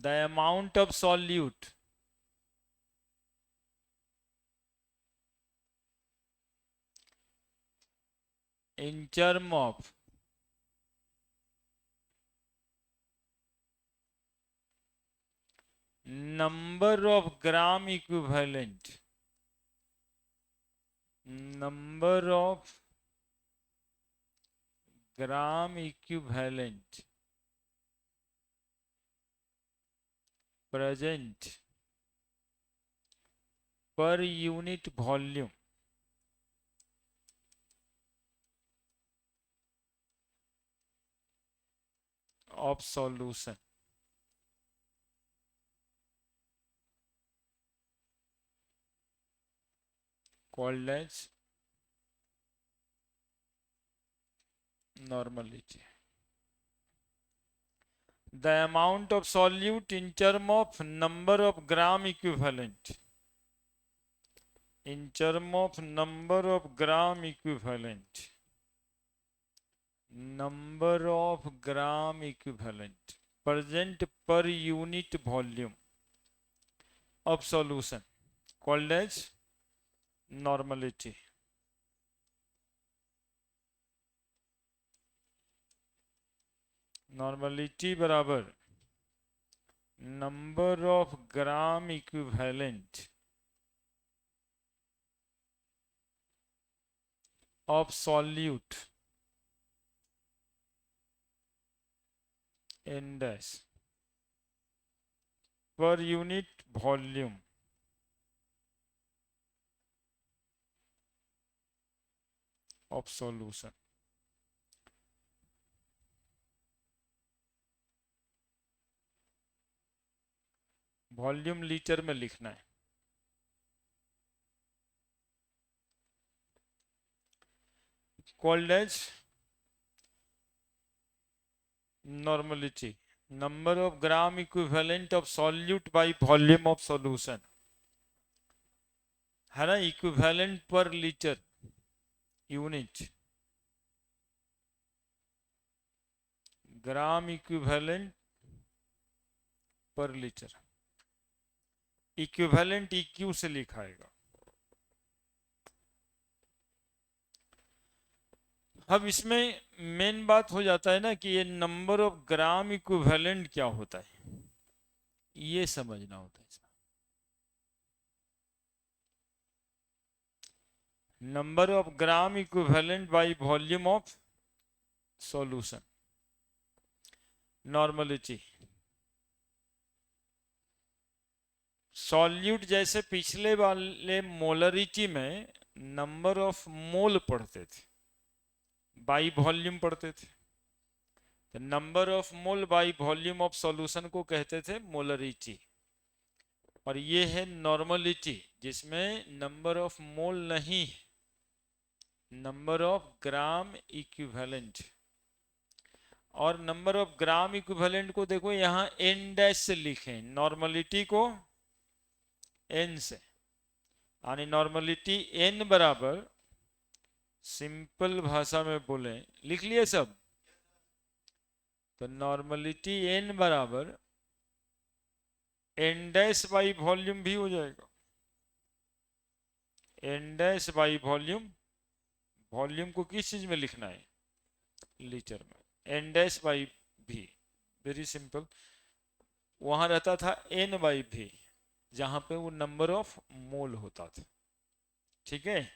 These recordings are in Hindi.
The amount of solute in term of number of gram equivalent, number of gram equivalent present per unit volume of solution called as normality. The amount of solute in term of number of gram equivalent, in term of number of gram equivalent, number of gram equivalent present per unit volume of solution called as normality. Normality बराबर number of gram equivalent of solute in dash per unit volume of solution. Volume litre में लिखना है. Called as normality, number of gram equivalent of solute by volume of solution है ना. Equivalent per litre unit, gram equivalent per litre. Equivalent eq से लिखाएगा. अब इसमें मेन बात हो जाता है ना कि ये नंबर ऑफ ग्राम इक्विवेलेंट क्या होता है, ये समझना होता है. Number of gram equivalent by volume of solution, normality. Solute जैसे पिछले वाले मोलरिटी में नंबर ऑफ मोल पढ़ते थे, बाई वॉल्यूम पढ़ते थे. तो number of mole by volume of solution को कहते थे मोलरिटी. और ये है नॉर्मलिटी जिसमें नंबर ऑफ मोल नहीं, नंबर ऑफ ग्राम इक्विवेलेंट. और नंबर ऑफ ग्राम इक्विवेलेंट को देखो यहां एन डैश से लिखें, नॉर्मलिटी को एन से. यानी नॉर्मलिटी एन बराबर, सिंपल भाषा में बोले, लिख लिए सब. तो नॉर्मलिटी एन बराबर एन डैश बाई वॉल्यूम भी हो जाएगा. N dash by volume, volume को किस चीज में लिखना है, लीटर में. एन डैश बाई भी, वेरी सिंपल. वहां रहता था एन बाई भी, जहां पे वो नंबर ऑफ मोल होता था. ठीक है.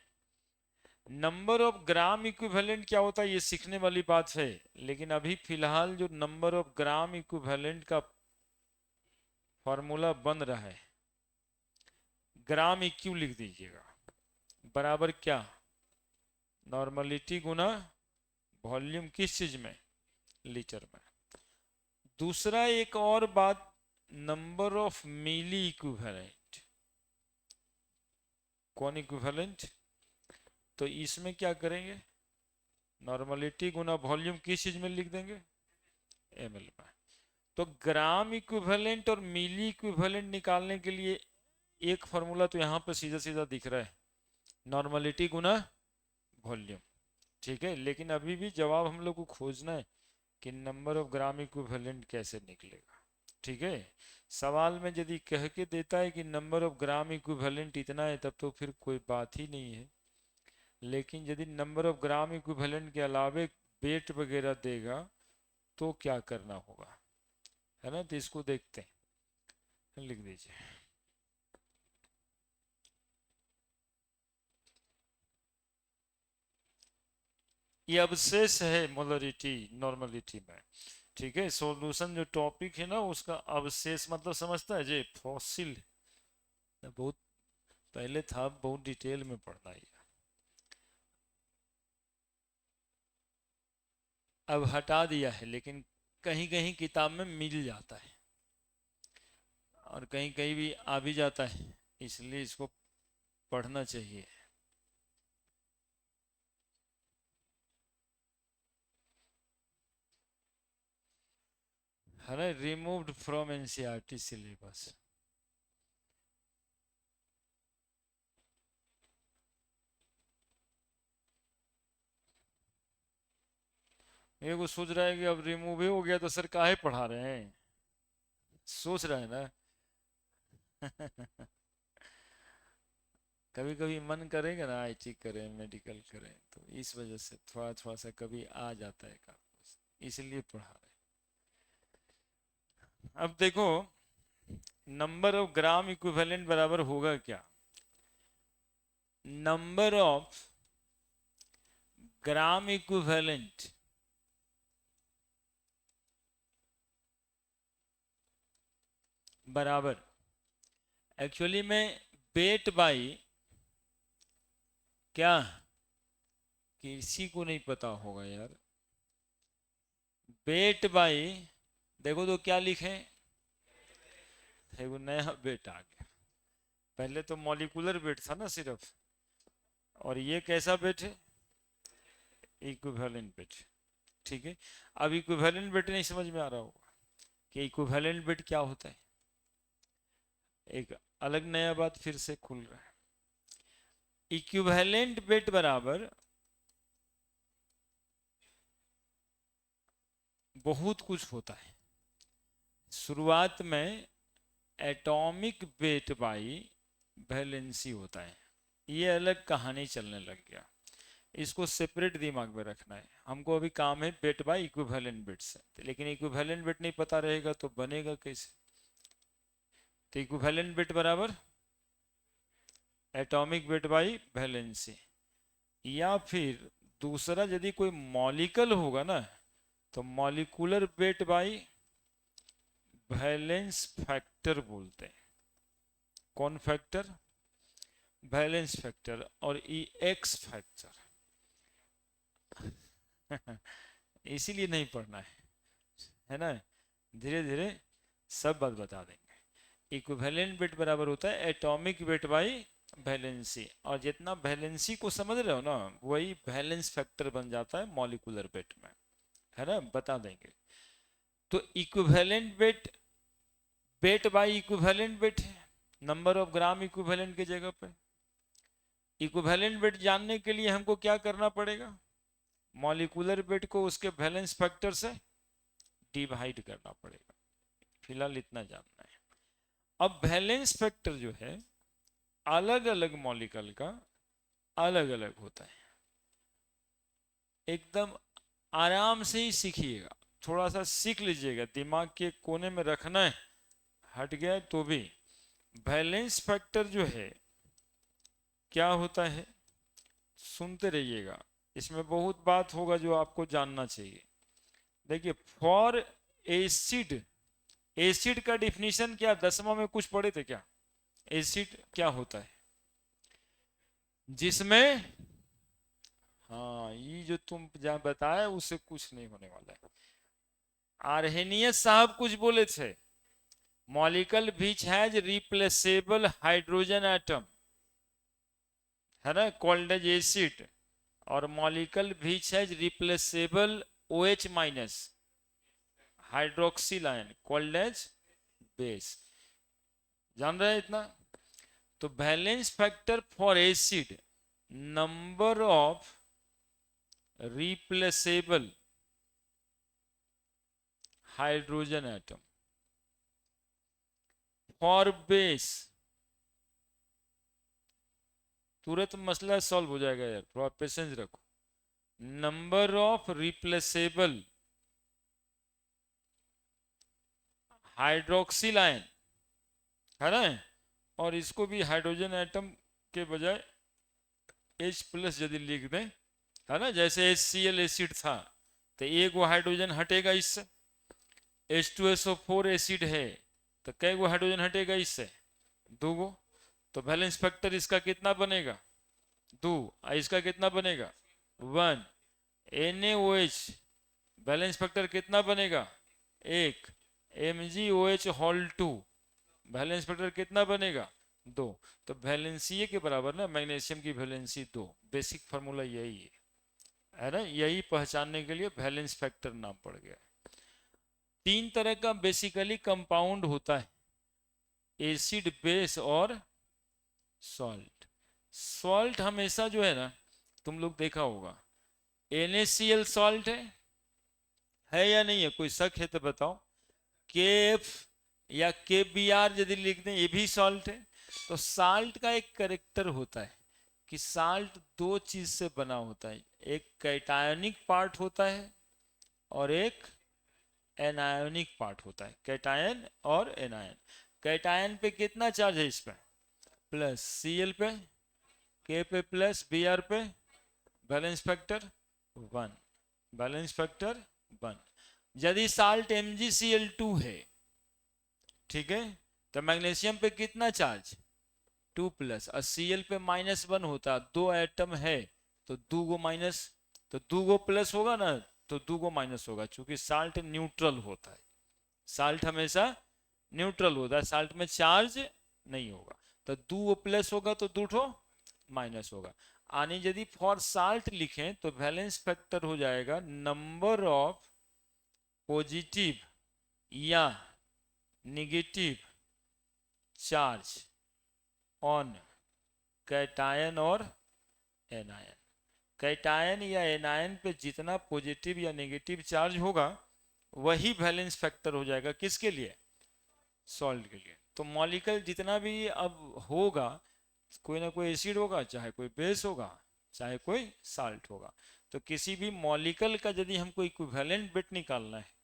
नंबर ऑफ ग्राम इक्विवेलेंट क्या होता है ये सीखने वाली बात है. लेकिन अभी फिलहाल जो नंबर ऑफ ग्राम इक्विवेलेंट का फॉर्मूला बन रहा है, ग्राम इक्यू लिख दीजिएगा, बराबर क्या, नॉर्मलिटी गुना वॉल्यूम किस चीज में, लीटर में. दूसरा एक और बात, नंबर ऑफ मिली इक्विवेलेंट. कौन इक्विवेलेंट, तो इसमें क्या करेंगे, नॉर्मलिटी गुना वॉल्यूम किस चीज में लिख देंगे, एमएल में. तो ग्राम इक्विवेलेंट और मिली इक्विवेलेंट निकालने के लिए एक फॉर्मूला तो यहां पर सीधा सीधा दिख रहा है, नॉर्मलिटी गुना वॉल्यूम. ठीक है. लेकिन अभी भी जवाब हम लोग को खोजना है कि नंबर ऑफ ग्राम इक्विवेलेंट कैसे निकलेगा. ठीक है, सवाल में यदि कह के देता है कि नंबर ऑफ ग्राम इक्विवेलेंट इतना है तब तो फिर कोई बात ही नहीं है, लेकिन यदि नंबर ऑफ ग्राम इक्विवेलेंट के अलावे वेट वगैरह देगा तो क्या करना होगा, है ना। तो इसको देखते हैं, लिख दीजिए। ये अवशेष है मोलरिटी नॉर्मलिटी में, ठीक है। सॉल्यूशन जो टॉपिक है ना उसका अवशेष मतलब समझता है जी, फॉसिल बहुत पहले था, बहुत डिटेल में पढ़ना है। अब हटा दिया है, लेकिन कहीं कहीं किताब में मिल जाता है और कहीं कहीं भी आ भी जाता है, इसलिए इसको पढ़ना चाहिए। है ना, रिमूव्ड फ्रॉम एनसीईआरटी सिलेबस। ये वो सोच रहा है कि अब रिमूव ही हो गया तो सर काहे पढ़ा रहे हैं, सोच रहा है ना। कभी कभी मन करेगा ना आईटी करें मेडिकल करें, तो इस वजह से थोड़ा थोड़ा सा कभी आ जाता है काम, इसलिए पढ़ा रहे। अब देखो, नंबर ऑफ ग्राम इक्विवेलेंट बराबर होगा क्या, नंबर ऑफ ग्राम इक्विवेलेंट बराबर एक्चुअली में वेट बाई क्या, किसी को नहीं पता होगा यार, वेट बाई, देखो तो क्या लिखे, देखो नया वेट आ गया, पहले तो मॉलिक्यूलर वेट था ना सिर्फ, और ये कैसा वेट है, इक्विवेलेंट वेट, ठीक है। अब इक्विवेलेंट वेट नहीं समझ में आ रहा होगा कि इक्विवेलेंट वेट क्या होता है, एक अलग नया बात फिर से खुल रहा है। इक्विवेलेंट वेट बराबर बहुत कुछ होता है, शुरुआत में एटॉमिक वेट बाई वैलेंसी होता है, ये अलग कहानी चलने लग गया, इसको सेपरेट दिमाग में रखना है हमको। अभी काम है वेट बाई इक्विवेलेंट वेट से, लेकिन इक्विवेलेंट वेट नहीं पता रहेगा तो बनेगा कैसे। तो इक्विवेलेंट वेट बराबर एटॉमिक वेट बाई वैलेंसी, या फिर दूसरा यदि कोई मॉलिक्यूल होगा ना तो molecular weight by valence factor बोलते हैं। कौन फैक्टर, वैलेंस फैक्टर और ई एक्स फैक्टर। इसीलिए नहीं पढ़ना है ना, धीरे धीरे सब बात बता देंगे। इक्विवेलेंट वेट बराबर होता है एटॉमिक वेट बाई वैलेंसी, और जितना वैलेंसी को समझ रहे हो ना वही वैलेंस फैक्टर बन जाता है मॉलिक्यूलर वेट में, है ना, बता देंगे। तो equivalent weight, weight by equivalent weight है, नंबर ऑफ ग्राम इक्विवेलेंट की जगह पे। इक्विवेलेंट वेट जानने के लिए हमको क्या करना पड़ेगा, मॉलिक्यूलर वेट को उसके वैलेंस फैक्टर से डिवाइड करना पड़ेगा, फिलहाल इतना जानना है। अब वैलेंस फैक्टर जो है अलग अलग मॉलिक्यूल का अलग अलग होता है, एकदम आराम से ही सीखिएगा, थोड़ा सा सीख लीजिएगा, दिमाग के कोने में रखना है, हट गया तो भी। वैलेंस फैक्टर जो है क्या होता है, सुनते रहिएगा, इसमें बहुत बात होगा जो आपको जानना चाहिए। देखिए, फॉर एसिड, एसिड का डिफिनीशन क्या, 10वां में कुछ पढ़े थे क्या, एसिड क्या होता है, जिसमें, हाँ ये जो तुम जहां बताया उससे कुछ नहीं होने वाला है। आर्हेनियस साहब कुछ बोले थे, molecule which has replaceable hydrogen atom, है ना, कॉल्ड एज एसिड, और molecule which has replaceable OH minus hydroxyl ion called as base. जान रहे हैं इतना। तो valence factor for acid, number of replaceable hydrogen atom, for base, तुरंत मसला सॉल्व हो जाएगा यार, थोड़ा पेशेंस रखो। Number of replaceable hydroxyl ion, है ना, और इसको भी हाइड्रोजन एटम के बजाय H प्लस यदि लिख दें, है ना, जैसे HCl एसिड था तो एक वो हाइड्रोजन हटेगा इससे, H2SO4 एसिड है तो कई गो हाइड्रोजन हटेगा इससे, दो गो। तो बैलेंस फैक्टर इसका कितना बनेगा, 2, इसका कितना बनेगा 1। NaOH बैलेंस फैक्टर कितना बनेगा 1। MgOH होल 2 बैलेंस फैक्टर कितना बनेगा 2। तो वैलेंसी के बराबर ना मैग्नीशियम की वैलेंसी 2, बेसिक फार्मूला यही है ना, यही पहचानने के लिए वैलेंस फैक्टर नाम पड़ गया। तीन तरह का बेसिकली कंपाउंड होता है, एसिड, बेस और सॉल्ट। सॉल्ट हमेशा जो है ना, तुम लोग देखा होगा NaCl सॉल्ट है या नहीं है, कोई शक है तो बताओ। KF या KBr यदि लिख दें ये भी सॉल्ट है। तो साल्ट का एक कैरेक्टर होता है कि साल्ट दो चीज से बना होता है, एक कैटायनिक पार्ट होता है और एक एनायोनिक पार्ट होता है, कैटायन और एनायन। कैटायन पे कितना चार्ज है इस पे प्लस, Cl पे, K पे प्लस, Br पे बैलेंस फैक्टर 1, बैलेंस फैक्टर 1। यदि साल्ट MgCl2 है, ठीक है, तो मैग्नीशियम पे कितना चार्ज 2 प्लस, और Cl पे -1 होता, दो एटम है तो दो गो माइनस, तो दो गो प्लस होगा ना तो दो गो माइनस होगा, क्योंकि साल्ट न्यूट्रल होता है, साल्ट हमेशा न्यूट्रल होता है, साल्ट में चार्ज नहीं होगा। तो दो प्लस होगा तो दो माइनस होगा। आने यदि फॉर साल्ट लिखें तो बैलेंस फैक्टर हो जाएगा नंबर ऑफ पॉजिटिव या निगेटिव चार्ज ऑन कैटायन और एनायन। कैटायन या एनायन पे जितना पॉजिटिव या नेगेटिव चार्ज होगा वही बैलेंस फैक्टर हो जाएगा, किसके लिए, सॉल्ट के लिए। तो मॉलिक्यूल जितना भी अब होगा, कोई ना कोई एसिड होगा, चाहे कोई बेस होगा, चाहे कोई साल्ट होगा। तो किसी भी मॉलिक्यूल का यदि हमको इक्विवेलेंट वेट निकालना है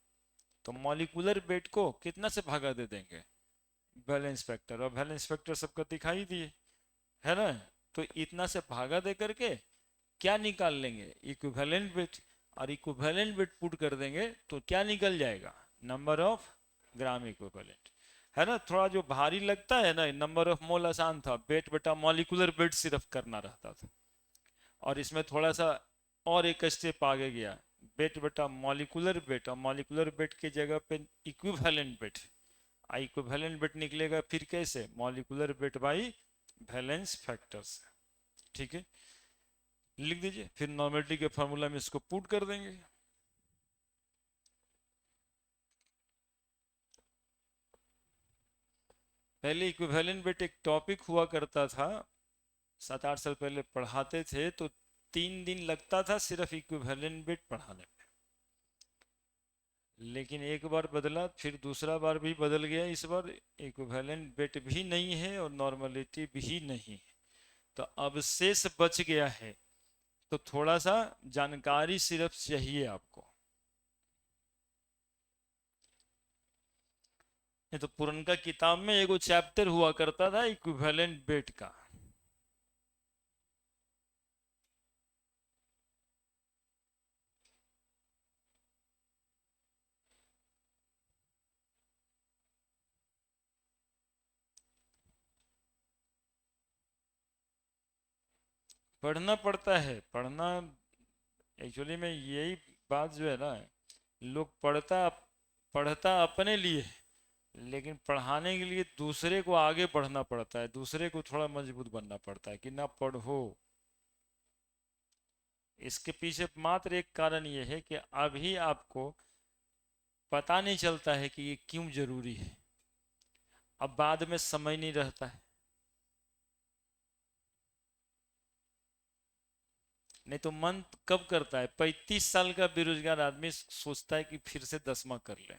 तो मॉलिक्यूलर वेट को कितना से भागा दे देंगे, बैलेंस फैक्टर, और बैलेंस फैक्टर सबका दिखाई दिए, है ना। तो इतना से भागा दे करके क्या निकाल लेंगे, इक्विवेलेंट वेट, और इक्विवेलेंट वेट पुट कर देंगे तो क्या निकल जाएगा, नंबर ऑफ ग्राम इक्विवेलेंट, है ना। थोड़ा जो भारी लगता है ना, नंबर ऑफ मोल आसान था, वेट बटा मॉलिक्यूलर वेट सिर्फ करना रहता था, और इसमें थोड़ा सा और एक स्टेप आगे गया, वेट बटा मॉलिक्यूलर वेट, और मॉलिक्यूलर वेट की जगह पे इक्विवेलेंट वेट, इक्विवेलेंट वेट निकलेगा फिर कैसे, molecular weight by balance factors, ठीक है। लिख दीजिए, फिर नॉर्मेलिटी के फॉर्मूला में इसको पुट कर देंगे। पहले इक्विवेलेंट वेट एक टॉपिक हुआ करता था, 7-8 साल पहले पढ़ाते थे तो 3 दिन लगता था सिर्फ इक्विवेलेंट वेट पढ़ाने में, लेकिन एक बार बदला, फिर दूसरा बार भी बदल गया, इस बार इक्विवेलेंट वेट भी नहीं है और नॉर्मलिटी भी नहीं है, तो अब शेष बच गया है। तो थोड़ा सा जानकारी सिर्फ चाहिए आपको। ये तो पुरनका किताब में एगो चैप्टर हुआ करता था इक्विवेलेंट वेट का, पढ़ना पड़ता है, पढ़ना एक्चुअली में यही बात जो है ना, लोग पढ़ता अपने लिए, लेकिन पढ़ाने के लिए दूसरे को आगे बढ़ना पड़ता है, दूसरे को थोड़ा मजबूत बनना पड़ता है कि ना पढ़ो। इसके पीछे मात्र एक कारण यह है कि अभी आपको पता नहीं चलता है कि ये क्यों जरूरी है, अब बाद में समय नहीं रहता है। नहीं तो मन कब करता है, 35 साल का बेरोजगार आदमी सोचता है कि फिर से 10वां कर ले,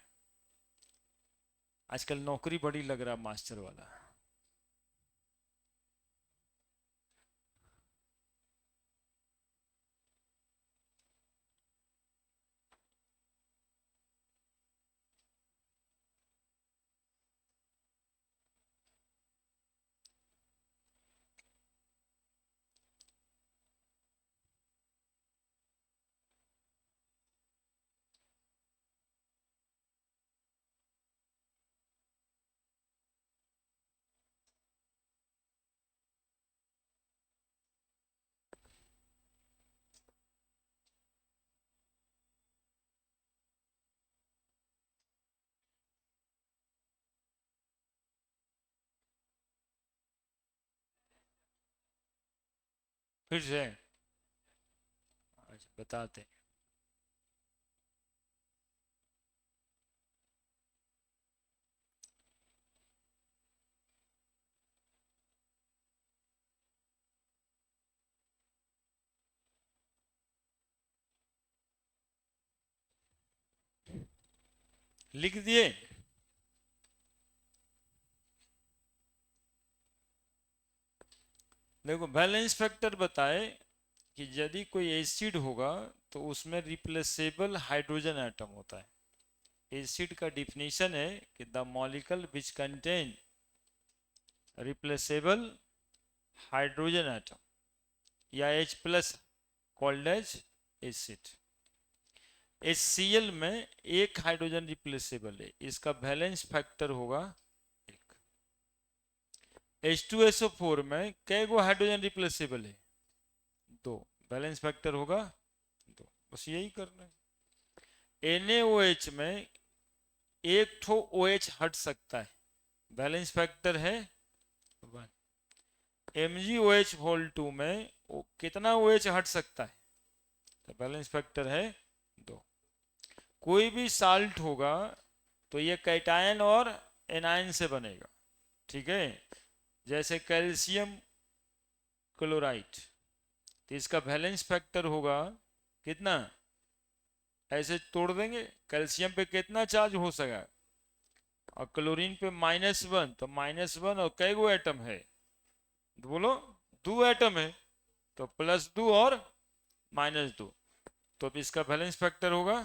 आजकल नौकरी बड़ी लग रहा मास्टर वाला। फिर से अच्छा बताते हैं। लिख दिए। देखो बैलेंस फैक्टर बताए कि यदि कोई एसिड होगा तो उसमें रिप्लेसेबल हाइड्रोजन एटम होता है। एसिड का डिफिनीशन है कि the molecule which contain replaceable hydrogen atom या H plus called as acid. HCl में एक हाइड्रोजन रिप्लेसेबल है, इसका बैलेंस फैक्टर होगा एक। H2SO4 में कै गो हाइड्रोजन रिप्लेसेबल है? दो, बैलेंस फैक्टर होगा दो। बस यही करना है। NaOH में एक ठो OH हट सकता है, बैलेंस फैक्टर है 1। MgOH होल 2 में कितना OH हट सकता है? तो बैलेंस फैक्टर है 2। कोई भी साल्ट होगा तो ये कैटायन और एनायन से बनेगा, ठीक है। जैसे कैल्शियम क्लोराइड, तो इसका बैलेंस फैक्टर होगा कितना? ऐसे तोड़ देंगे, कैल्शियम पे कितना चार्ज हो सका और क्लोरीन पे -1, तो -1 और कै गो एटम है? बोलो, 2 एटम है, तो +2 और -2, तो अब इसका बैलेंस फैक्टर होगा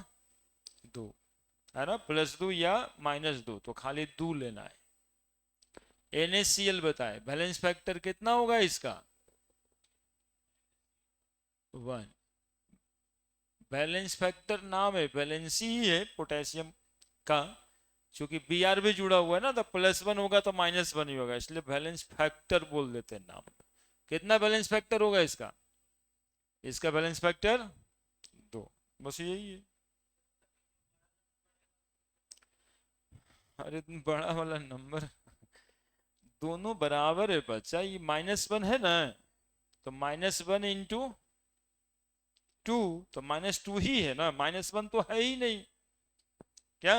2, है ना। +2 या -2, तो खाली 2 लेना है। NaCl बताए बैलेंस फैक्टर कितना होगा इसका? 1। बैलेंस फैक्टर नाम है, बैलेंस ही है पोटेशियम का, क्योंकि Br भी जुड़ा हुआ है ना, तो +1 होगा तो -1 ही होगा, इसलिए बैलेंस फैक्टर बोल देते हैं नाम। कितना बैलेंस फैक्टर होगा इसका? इसका बैलेंस फैक्टर 2। बस यही है। अरे तुम बड़ा वाला नंबर, दोनों बराबर है बच्चा, ये -1 है ना, तो -1 इंटू 2, तो -2 ही है ना, -1 तो है ही नहीं क्या।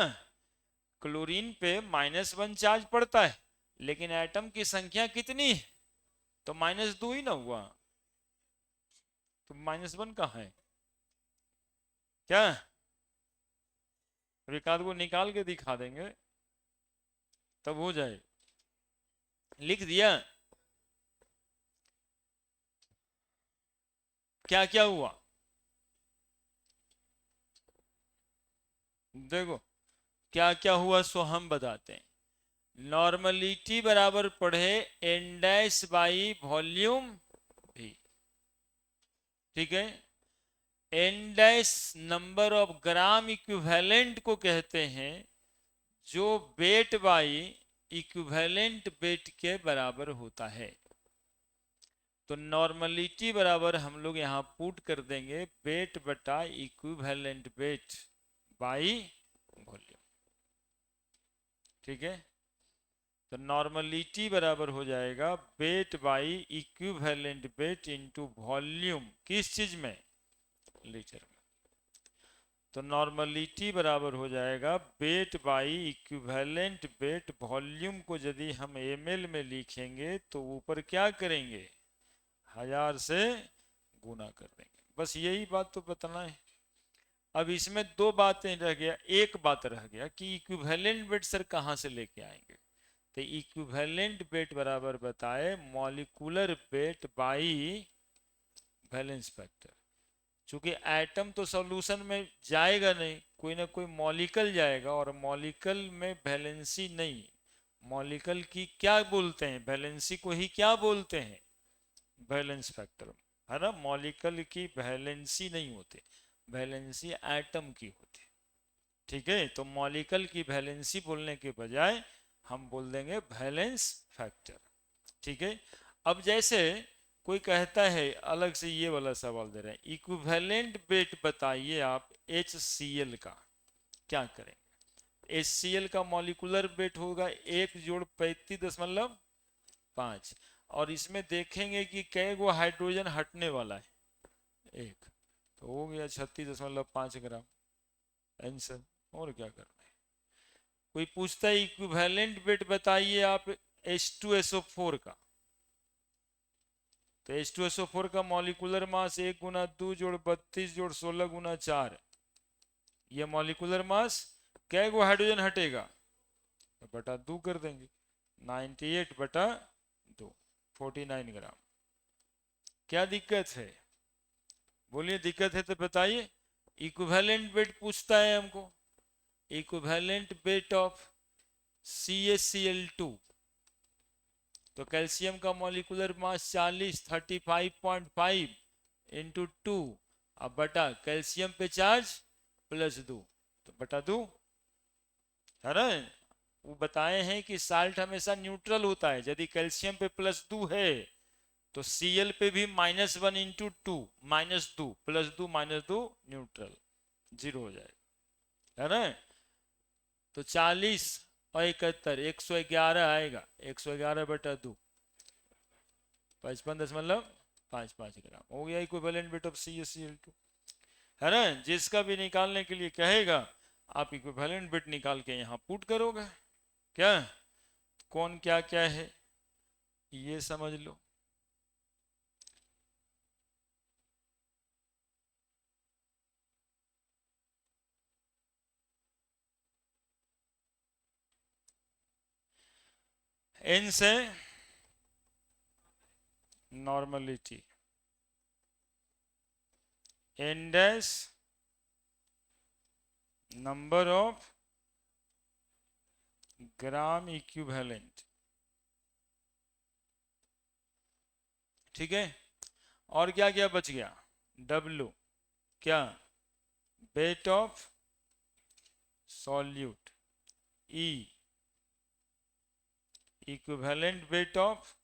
क्लोरीन पे -1 चार्ज पड़ता है, लेकिन एटम की संख्या कितनी है? तो -2 ही ना हुआ, तो -1 कहाँ है क्या? एक आध को निकाल के दिखा देंगे तब हो जाए। लिख दिया। क्या क्या हुआ देखो, क्या क्या हुआ सो हम बताते हैं। नॉर्मलिटी बराबर पढ़े n डैश बाई वॉल्यूम भी, ठीक है। n dash number of gram equivalent को कहते हैं, जो वेट बाई इक्विवेलेंट वेट के बराबर होता है। तो नॉर्मलिटी बराबर हम लोग यहां पुट कर देंगे वेट बटा इक्विवेलेंट वेट बाई वॉल्यूम, ठीक है। तो नॉर्मलिटी बराबर हो जाएगा weight by equivalent weight into volume, किस चीज में? लीटर में। तो नॉर्मलिटी बराबर हो जाएगा weight by equivalent weight, volume को यदि हम ml में लिखेंगे तो ऊपर क्या करेंगे? 1000 से गुना कर देंगे। बस यही बात तो बताना है। अब इसमें दो बातें रह गया, एक बात रह गया कि इक्विवेलेंट वेट सर कहाँ से लेके आएंगे। तो इक्विवेलेंट वेट बराबर बताए molecular weight by valence factor. चूंकि एटम तो सॉल्यूशन में जाएगा नहीं, कोई ना कोई मॉलिक्यूल जाएगा, और मॉलिक्यूल में वैलेंसी नहीं। मॉलिक्यूल की क्या बोलते हैं, वैलेंसी को ही क्या बोलते हैं, वैलेंस फैक्टर, है ना। मॉलिक्यूल की वैलेंसी नहीं होती, वैलेंसी एटम की होती। ठीक है, तो मॉलिक्यूल की वैलेंसी बोलने के बजाय हम बोल देंगे वैलेंस फैक्टर। ठीक है। अब जैसे कोई कहता है, अलग से ये वाला सवाल दे रहे हैं, इक्विवेलेंट वेट बताइए आप HCl का, क्या करेंगे। HCl का मॉलिक्यूलर वेट होगा 1+35.5, और इसमें देखेंगे कि कै गो हाइड्रोजन हटने वाला है, एक, तो हो गया 36.5 ग्राम आंसर। और क्या करना है। कोई पूछता है इक्विवेलेंट वेट बताइए आप H2SO4 का, तो H2SO4 का मॉलिक्यूलर मास 1 × 2 + 32 + 16 × 4, ये मॉलिक्यूलर मास, कै गो हाइड्रोजन हटेगा, तो बटा 2 कर देंगे, 98/2, 49 ग्राम। क्या दिक्कत है, बोलिए, दिक्कत है तो बताइए। इक्विवेलेंट वेट पूछता है हमको, इक्विवेलेंट वेट ऑफ CaCl2, तो कैल्शियम का मॉलिक्यूलर मास 40, 35.5 इंटू 2, अब बटा कैल्शियम पे चार्ज +2, तो बटा 2, है ना। वो बताए हैं कि साल्ट हमेशा न्यूट्रल होता है, यदि कैल्शियम पे +2 है तो Cl पे भी -1 इंटू 2, -2 +2 -2 न्यूट्रल, 0 हो जाएगा, है ना। तो 40 और 71, 111 आएगा, 111/2, 55.55 ग्राम हो गया इक्विवेलेंट वेट ऑफ CaCl2, है ना। जिसका भी निकालने के लिए कहेगा, आप इक्विवेलेंट वेट निकाल के यहाँ पुट करोगे, क्या कौन क्या क्या है ये समझ लो। N से normality, N dash number of gram equivalent, ठीक है। और क्या क्या बच गया, W क्या, wait of solute, E equivalent weight of,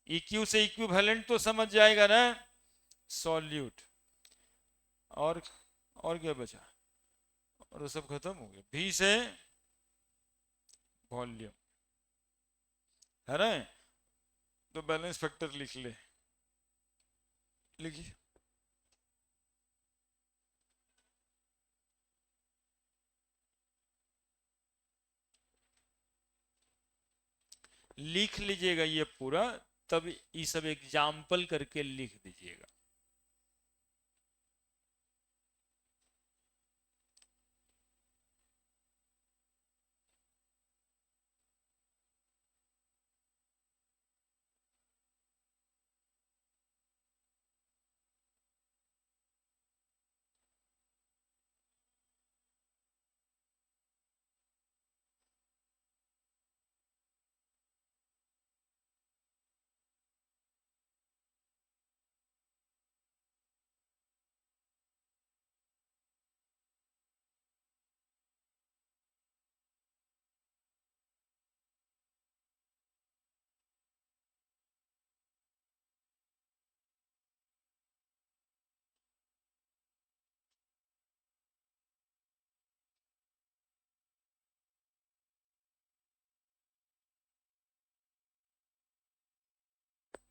EQ से इक्विवेलेंट तो समझ जाएगा ना, सॉल्यूट, और क्या बचा, और सब खत्म हो गया। V से वॉल्यूम, है ना। तो बैलेंस फैक्टर लिख ले, लिखिए, लिख लीजिएगा ये पूरा, तब ये सब एग्जाम्पल करके लिख दीजिएगा।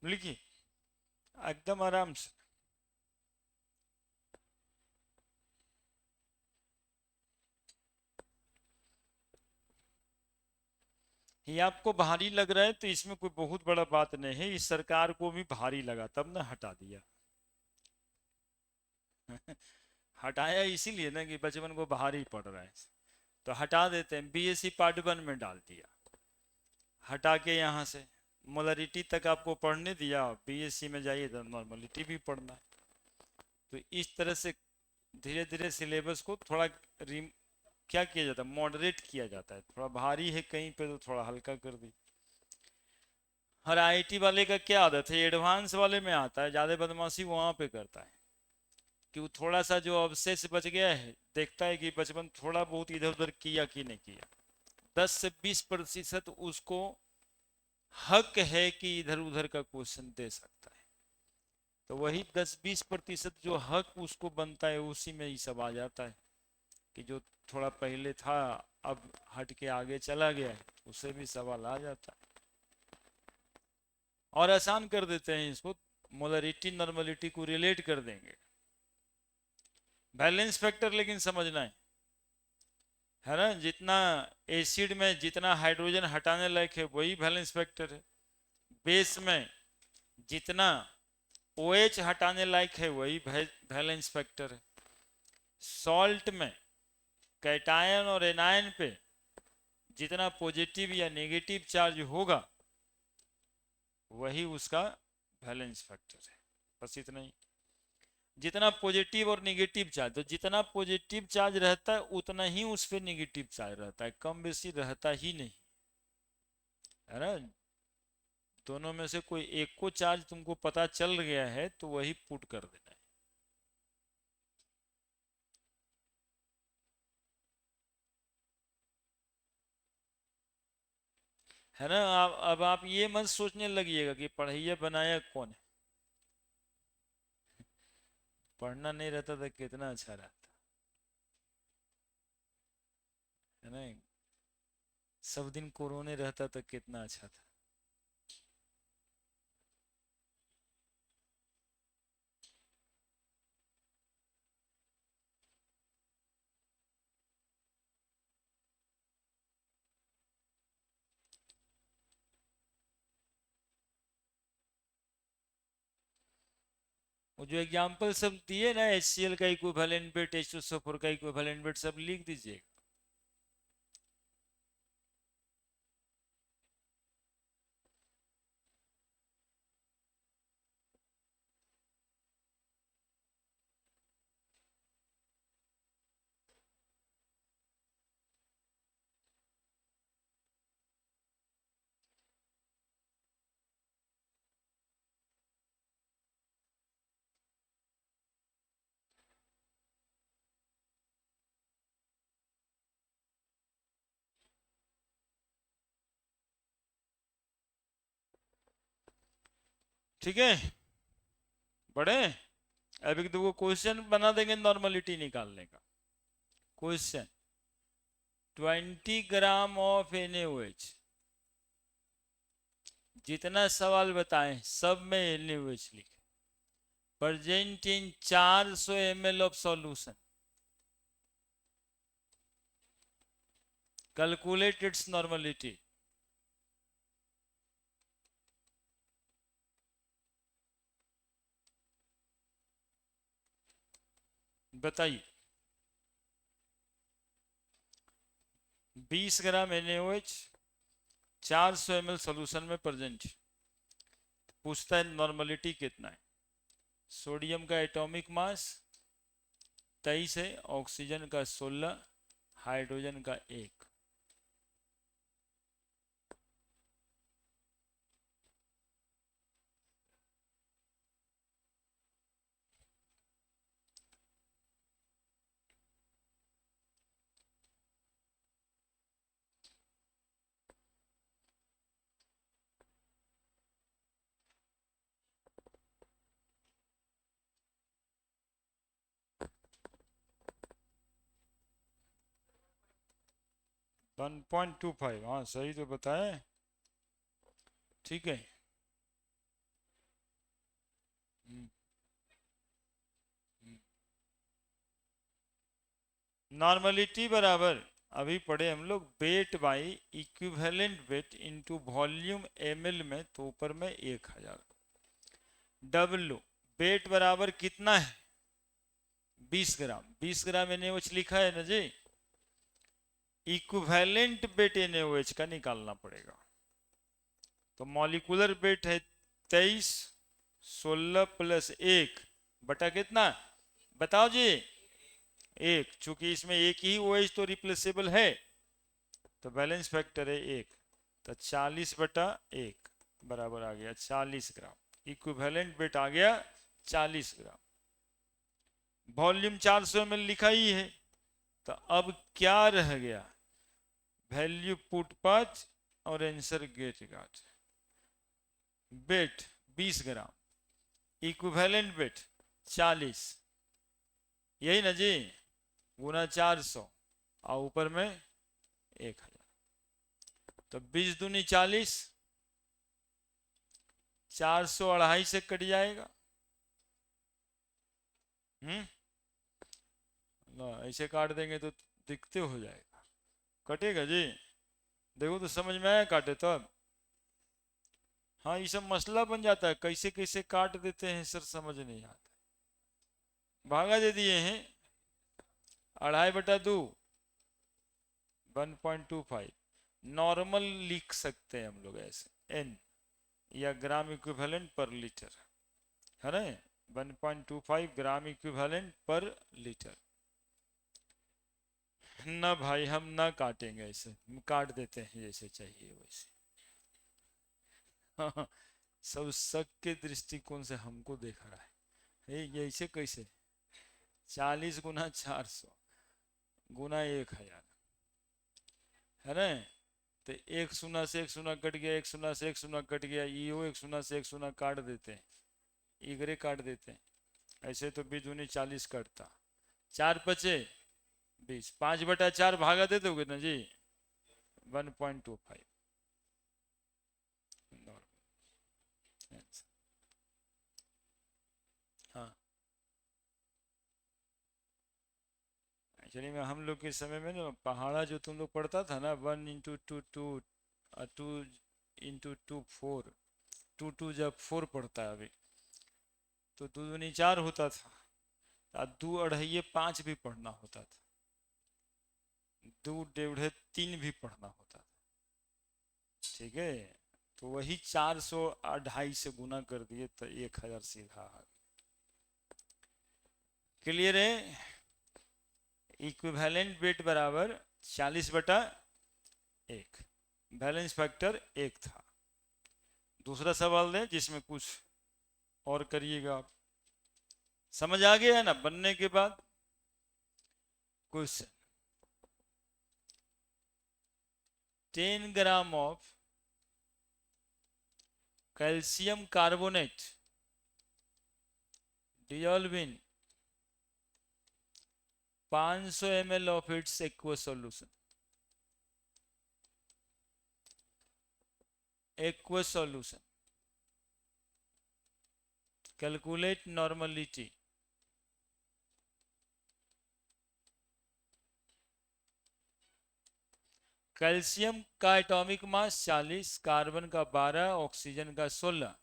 लिखिए एकदम आराम से। ये आपको भारी लग रहा है तो इसमें कोई बहुत बड़ा बात नहीं है, इस सरकार को भी भारी लगा तब ना हटा दिया। हटाया इसीलिए ना कि बचपन को भारी पड़ रहा है, तो हटा देते हैं। बीएससी पार्ट 1 में डाल दिया, हटा के यहाँ से मोलरिटी तक आपको पढ़ने दिया, बीएससी में जाइए तो नॉर्मलिटी भी पढ़ना है। तो इस तरह से धीरे धीरे सिलेबस को थोड़ा क्या किया जाता है, मॉडरेट किया जाता है। थोड़ा भारी है कहीं पे तो थोड़ा हल्का कर दी। हर आईटी वाले का क्या आदत है, एडवांस वाले में आता है ज़्यादा बदमाशी वहाँ पे करता है कि वो थोड़ा सा जो अवशेष बच गया है देखता है कि बचपन थोड़ा बहुत इधर उधर किया कि नहीं किया। 10 से 20% उसको हक है कि इधर उधर का क्वेश्चन दे सकता है। तो वही 10-20% जो हक उसको बनता है उसी में ही सब आ जाता है कि जो थोड़ा पहले था अब हट के आगे चला गया है, उससे भी सवाल आ जाता है। और आसान कर देते हैं इसको, मोलरिटी नॉर्मलिटी को रिलेट कर देंगे। बैलेंस फैक्टर लेकिन समझना है ना, जितना एसिड में जितना हाइड्रोजन हटाने लायक है वही बैलेंस फैक्टर है। बेस में जितना OH हटाने लायक है वही बैलेंस फैक्टर है। सॉल्ट में कैटायन और एनायन पे जितना पॉजिटिव या नेगेटिव चार्ज होगा वही उसका बैलेंस फैक्टर है। बस इतना ही। जितना पॉजिटिव और नेगेटिव चार्ज, तो जितना पॉजिटिव चार्ज रहता है उतना ही उस पर नेगेटिव चार्ज रहता है, कम बेसी रहता ही नहीं है ना। दोनों में से कोई एक को चार्ज तुमको पता चल गया है तो वही पुट कर देना है ना। अब आप ये मत सोचने लगिएगा कि पढ़ैया बनाया कौन है। पढ़ना नहीं रहता तो कितना अच्छा रहता है ना। सब दिन कोरोने रहता तो कितना अच्छा था। वो जो एग्जाम्पल सब दिए ना, HCl का इक्विवेलेंट वेट, H2SO4 का इक्विवेलेंट वेट, सब लिख दीजिएगा। ठीक है, बड़े अभी तो वो क्वेश्चन बना देंगे नॉर्मलिटी निकालने का। क्वेश्चन 20 ग्राम ऑफ NaOH, जितना सवाल बताएं सब में NaOH लिखे, present in 400 ml of solution, calculate its normality. बताइए 20 ग्राम NaOH 400 ml सॉल्यूशन में प्रेजेंट, पूछता है नॉर्मलिटी कितना है। सोडियम का एटॉमिक मास 23 है, ऑक्सीजन का 16, हाइड्रोजन का 1। वन 1.25, हाँ सही तो बताए। ठीक है। नॉर्मलिटी बराबर अभी पढ़े हम लोग, weight by equivalent weight into volume ml में, तो ऊपर में 1000। W वेट बराबर कितना है, 20 ग्राम NaOH लिखा है ना जी। इक्विवेलेंट वेट NaOH का निकालना पड़ेगा। तो मॉलिक्यूलर वेट है 23, 16 प्लस 1 बटा कितना बताओ जी, 1। चूंकि इसमें एक ही OH तो रिप्लेसेबल है, तो बैलेंस फैक्टर है 1, तो 40/1 बराबर आ गया 40 ग्राम। इक्विवेलेंट वेट आ गया 40 ग्राम। वॉल्यूम 400 ml लिखा ही है, तो अब क्या रह गया, वैल्यू पुट 5 और आंसर गेट गाट। वेट 20 ग्राम, इक्विवेलेंट वेट 40, यही ना जी, गुना 400 और ऊपर में 1000, तो 20 दूनी 40, 400 2.5 से कट जाएगा। ना ऐसे काट देंगे तो दिखते हो जाएगा, कटेगा जी। देखो तो समझ में आया काटे तब। हाँ ये सब मसला बन जाता है, कैसे कैसे काट देते हैं सर, समझ नहीं आता। भागा दे दिए हैं 2.5/2 1.25, नॉर्मल लिख सकते हैं हम लोग ऐसे n, या ग्राम इक्विवेलेंट पर लीटर है ना, 1.25 ग्राम इक्विवेलेंट पर लीटर। ना भाई हम ना काटेंगे ऐसे, हम काट देते हैं जैसे चाहिए वैसे। सब शक के दृष्टिकोण से हमको देख रहा है, ये ऐसे कैसे, 40 गुना 400 गुना 1000 है ना, तो 1 शून्य से 1 शून्य कट गया, 1 शून्य से 1 शून्य कट गया, यो 1 शून्य से 1 शून्य काट देते हैं, इगरे काट देते हैं, ऐसे तो 20 दूनी 40 कटता, 4 बचे 20, 5/4 भागा दे दोगे ना जी, 1.25 हाँ। एक्चुअली में हम लोग के समय में ना पहाड़ा जो तुम लोग पढ़ता था ना, 1 × 2 2 2 2 जब 4 पढ़ता है अभी, तो 2 दूनी 4 होता था, और 2 अढ़ाई 5 भी पढ़ना होता था, 2 डेढ़ 3 भी पढ़ना होता था, ठीक है। तो वही 400 2.5 से गुना कर दिए तो 1000 सीधा आ गया। क्लियर है, इक्विवेलेंट वेट बराबर 40/1, बैलेंस फैक्टर 1 था। दूसरा सवाल दें जिसमें कुछ और करिएगा आप, समझ आ गया है ना बनने के बाद। Question, 10 gram of calcium carbonate dissolve in 500 ml of its aqueous solution, aqueous solution, calculate normality। Calcium का एटॉमिक मास 40, कार्बन का 12, ऑक्सीजन का 16,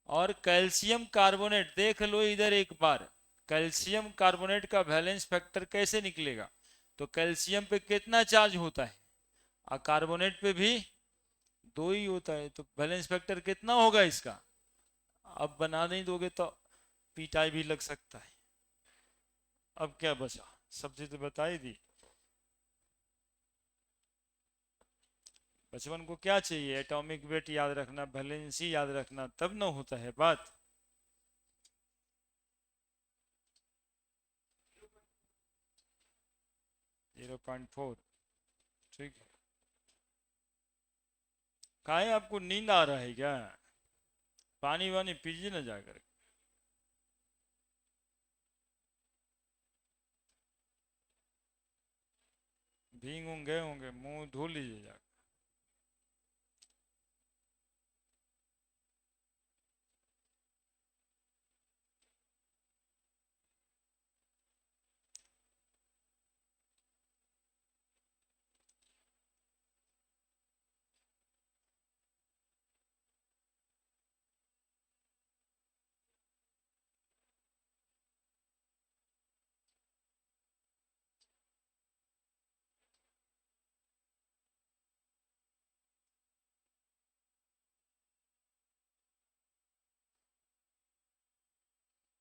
और कैल्शियम कार्बोनेट देख लो इधर एक बार, कैल्शियम कार्बोनेट का वैलेंस फैक्टर कैसे निकलेगा, तो कैल्शियम पे कितना चार्ज होता है, और कार्बोनेट पे भी 2 ही होता है, तो वैलेंस फैक्टर कितना होगा इसका। अब बना नहीं दोगे तो पिटाई भी लग सकता है। अब क्या बचा, सब चीज तो बता ही दी। बचपन को क्या चाहिए, एटॉमिक वेट याद रखना, वैलेंसी याद रखना, तब ना होता है बात। जीरो 0.4, ठीक है। काहे आपको नींद आ रहा है क्या, पानी वानी पीजिए ना जाकर। भींग गए होंगे, मुंह धो लीजिए जाकर।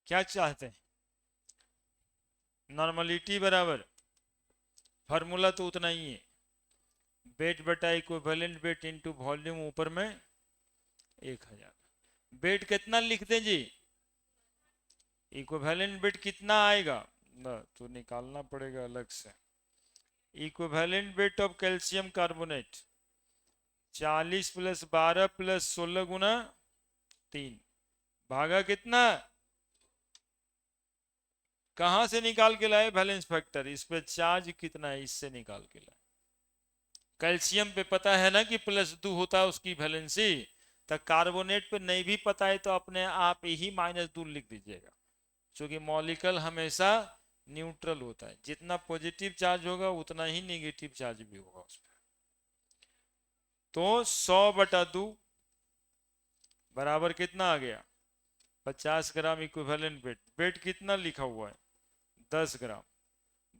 क्या चाहते हैं? नॉर्मलिटी बराबर फार्मूला तो उतना ही है, वेट बटा इक्विवेलेंट वेट इनटू वॉल्यूम ऊपर में 1000। वेट कितना लिख दें जी? इक्विवेलेंट वेट कितना आएगा ना तो निकालना पड़ेगा अलग से। Equivalent weight of calcium carbonate 40 + 12 + 16 गुना 3 भागा कितना? कहां से निकाल के लाए? Balance factor. इस पे चार्ज कितना है इससे निकाल के लाए। कैल्शियम पे पता है ना कि +2 होता है उसकी वैलेंसी, तो कार्बोनेट पे नहीं भी पता है तो अपने आप ही -2 लिख दीजिएगा, क्योंकि मॉलिक्यूल हमेशा न्यूट्रल होता है, जितना पॉजिटिव चार्ज होगा उतना ही नेगेटिव चार्ज भी होगा उस पर। तो 100/2 बराबर कितना आ गया? 50 ग्राम इक्विवेलेंट वेट। वेट कितना लिखा हुआ है? 10 ग्राम।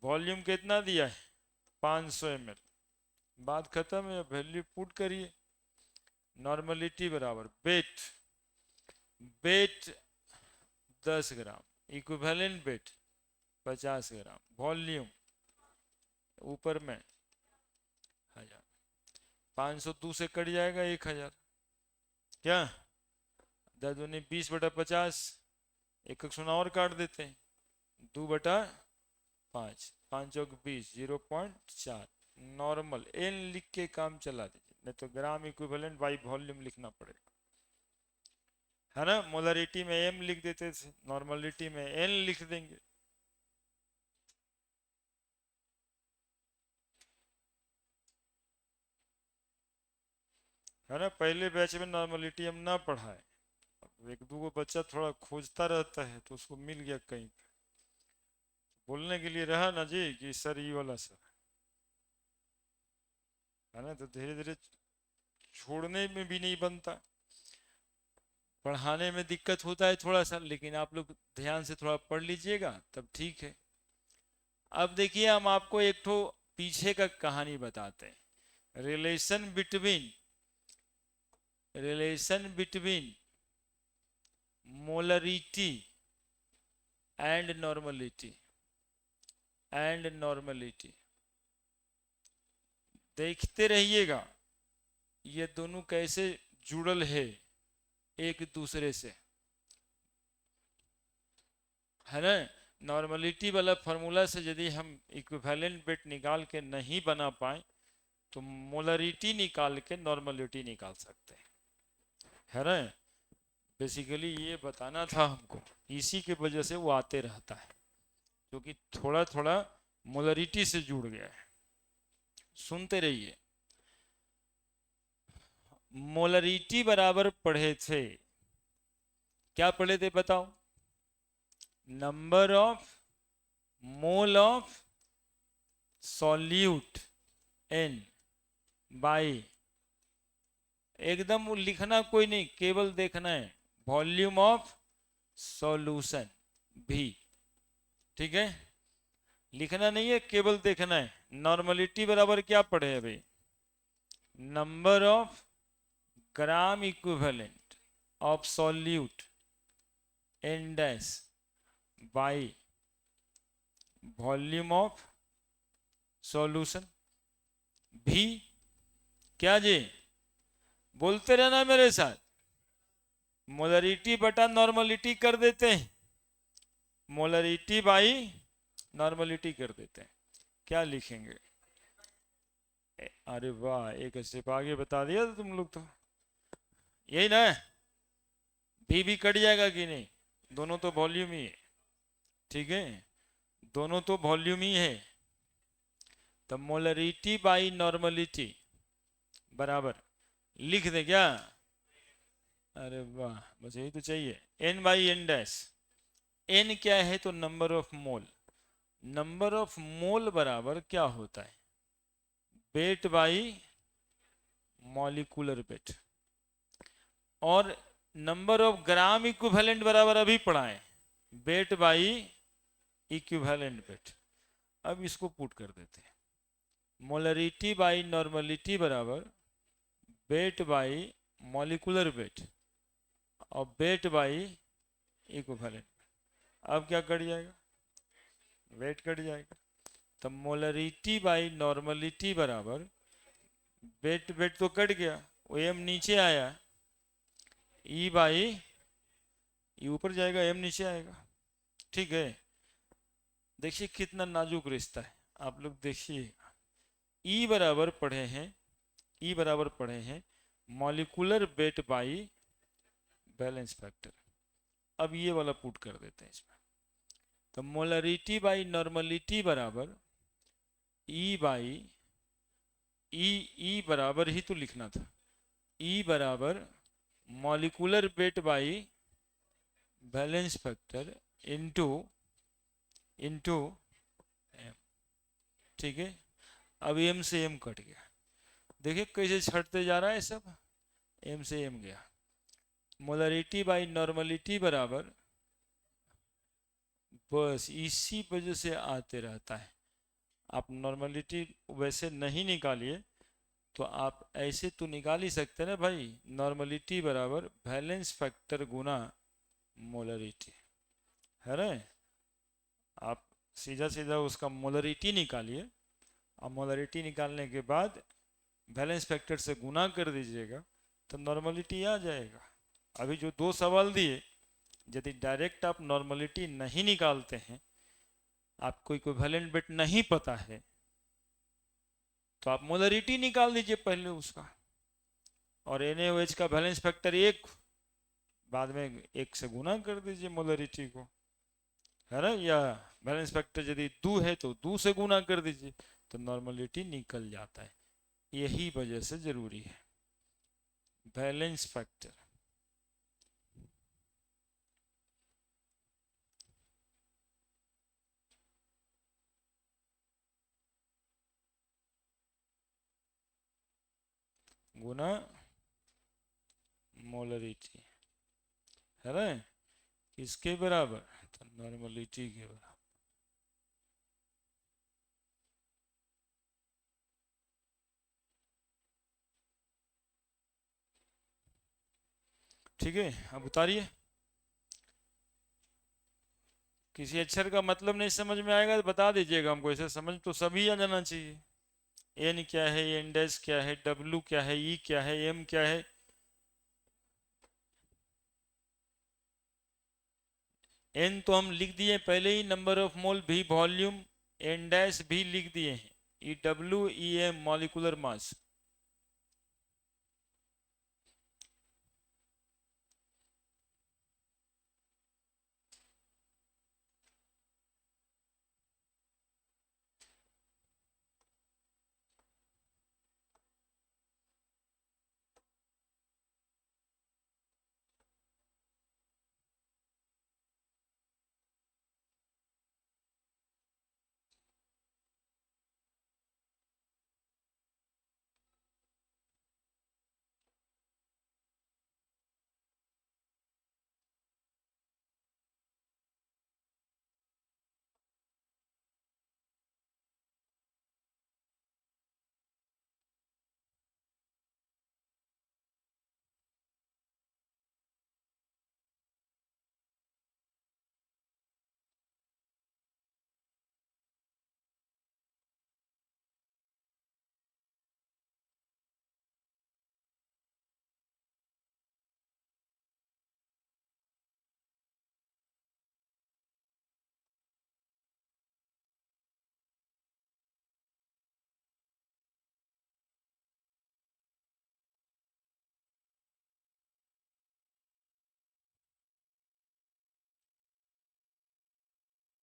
वॉल्यूम कितना दिया है? 500 ml। बात खत्म है, वैल्यू पुट करिए। नॉर्मलिटी बराबर वेट, वेट 10 ग्राम, इक्विवेलेंट वेट 50 ग्राम, वॉल्यूम ऊपर में 1000। 502 से कट जाएगा 1000, क्या 10 दूनी 20/50, एक सुना और काट देते हैं, 2/5, 5 चौक 20, 0.4। नॉर्मल एन लिख के काम चला दीजिए, नहीं तो ग्राम इक्विवेलेंट बाई वॉल्यूम लिखना पड़ेगा, है ना। मोलरिटी में एम लिख देते थे, नॉर्मलिटी में एन लिख देंगे। है ना, पहले बैच में नॉर्मलिटी हम ना पढ़ाए, अब एक दो बच्चा थोड़ा खोजता रहता है तो उसको मिल गया कहीं पे, बोलने के लिए रहा ना जी कि सर ये वाला सर, है ना। तो धीरे धीरे छोड़ने में भी नहीं बनता, पढ़ाने में दिक्कत होता है थोड़ा सा, लेकिन आप लोग ध्यान से थोड़ा पढ़ लीजिएगा तब ठीक है। अब देखिए हम आपको एक ठो पीछे का कहानी बताते हैं। Relation between molarity and normality देखते रहिएगा ये दोनों कैसे जुड़ल है एक दूसरे से, है ना। नॉर्मलिटी वाला फार्मूला से यदि हम इक्विवेलेंट वेट निकाल के नहीं बना पाए तो मोलरिटी निकाल के नॉर्मलिटी निकाल सकते हैं, है ना। बेसिकली ये बताना था हमको, इसी के वजह से वो आते रहता है, क्योंकि थोड़ा थोड़ा मोलरिटी से जुड़ गया है। सुनते रहिए। मोलरिटी बराबर पढ़े थे, क्या पढ़े थे बताओ? Number of mole of solute N by, एकदम लिखना कोई नहीं, केवल देखना है, वॉल्यूम ऑफ सॉल्यूशन भी, ठीक है। लिखना नहीं है, केवल देखना है। नॉर्मलिटी बराबर क्या पढ़े हैं भाई? Number of gram equivalent of solute n dash by volume of solution भी, क्या जी? बोलते रहना मेरे साथ। मोलरिटी बटा नॉर्मलिटी कर देते हैं, मोलरिटी बाई नॉर्मलिटी कर देते हैं, क्या लिखेंगे? अरे वाह, एक स्टेप आगे बता दिया तो तुम लोग तो, यही ना। भी कट जाएगा कि नहीं? दोनों तो वॉल्यूम ही है, ठीक है, दोनों तो वॉल्यूम ही है। तो मोलरिटी बाई नॉर्मलिटी बराबर लिख दे क्या? अरे वाह, बस यही तो चाहिए। N by n dash, n क्या है तो number of mole, number of mole बराबर क्या होता है? Weight by molecular weight. और नंबर ऑफ ग्राम इक्विवेलेंट बराबर अभी पढ़ा है, वेट बाई इक्विवेलेंट वेट। अब इसको पुट कर देते हैं, मोलरिटी बाई नॉर्मलिटी बराबर वेट बाई मॉलिक्यूलर वेट और वेट बाई इक्विवेलेंट। अब क्या कट जाएगा, वेट कट जाएगा। तो मोलरिटी बाई नॉर्मलिटी बराबर वेट, वेट तो कट गया, वो एम नीचे आया, ई बाई ई ऊपर जाएगा, एम नीचे आएगा। ठीक है, देखिए कितना नाजुक रिश्ता है, आप लोग देखिए। ई बराबर पढ़े हैं, ई बराबर पढ़े हैं molecular weight by balance factor. अब ये वाला पुट कर देते हैं इसमें। तो मोलरिटी बाई नॉर्मलिटी बराबर ई बाई ई बराबर ही तो लिखना था, ई बराबर molecular weight by balance factor into into M. ठीक है, अब एम से एम कट गया, देखिए कैसे छटते जा रहा है सब, एम से एम गया। मोलरिटी बाई नॉर्मलिटी बराबर, बस इसी वजह से आते रहता है। आप नॉर्मलिटी वैसे नहीं निकालिए तो आप ऐसे तो निकाल ही सकते ना भाई, नॉर्मलिटी बराबर बैलेंस फैक्टर गुना मोलरिटी, है ना। आप सीधा सीधा उसका मोलरिटी निकालिए, और मोलरिटी निकालने के बाद बैलेंस फैक्टर से गुना कर दीजिएगा तो नॉर्मलिटी आ जाएगा। अभी जो दो सवाल दिए, यदि डायरेक्ट आप नॉर्मलिटी नहीं निकालते हैं, आपको इक्विवेलेंट वेट नहीं पता है, तो आप मोलरिटी निकाल दीजिए पहले उसका, और NaOH का बैलेंस फैक्टर 1, बाद में 1 से गुना कर दीजिए मोलरिटी को, है ना। या बैलेंस फैक्टर यदि 2 है तो 2 से गुना कर दीजिए, तो नॉर्मलिटी निकल जाता है। यही वजह से जरूरी है बैलेंस फैक्टर। गुना मोलरिटी, है ना, किसके बराबर, तो नॉर्मलिटी के बराबर। ठीक है, अब उतारिए। किसी अक्षर का मतलब नहीं समझ में आएगा तो बता दीजिएगा हमको, ऐसे समझ तो सभी आ जाना चाहिए। एन क्या है, एन डैश क्या है, डब्ल्यू क्या है, ई क्या है, एम क्या है। एन तो हम लिख दिए पहले ही, नंबर ऑफ मोल भी वॉल्यूम, एन डैश भी लिख दिए हैं, E W E M molecular mass.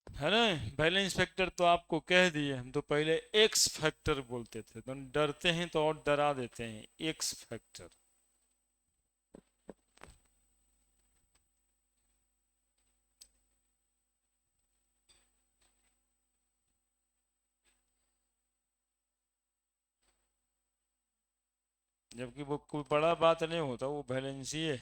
है ना, बैलेंस फैक्टर तो आपको कह दिए, हम तो पहले एक्स फैक्टर बोलते थे, तो डरते हैं तो और डरा देते हैं, एक्स फैक्टर। जबकि वो कोई बड़ा बात नहीं होता, वो बैलेंस ही है।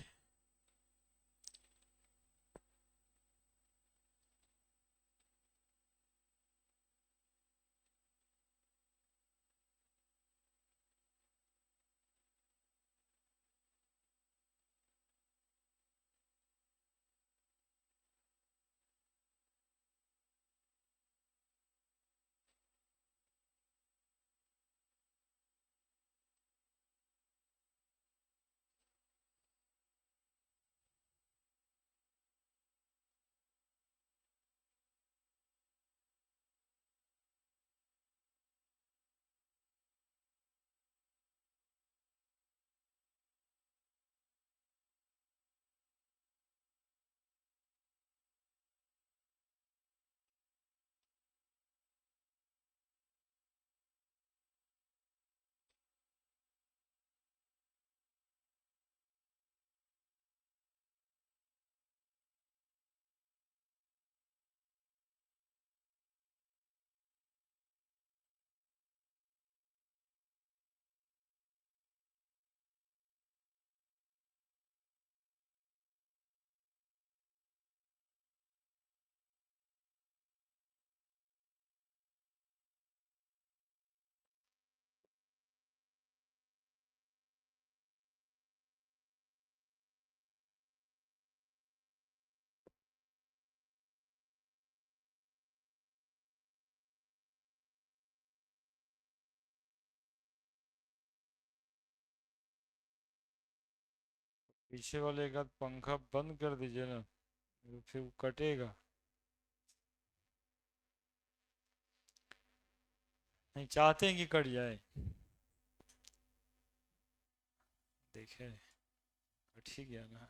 पीछे वाले का पंखा बंद कर दीजिए ना, फिर वो कटेगा। नहीं चाहते हैं कि कट जाए। देखे, कट ही गया ना।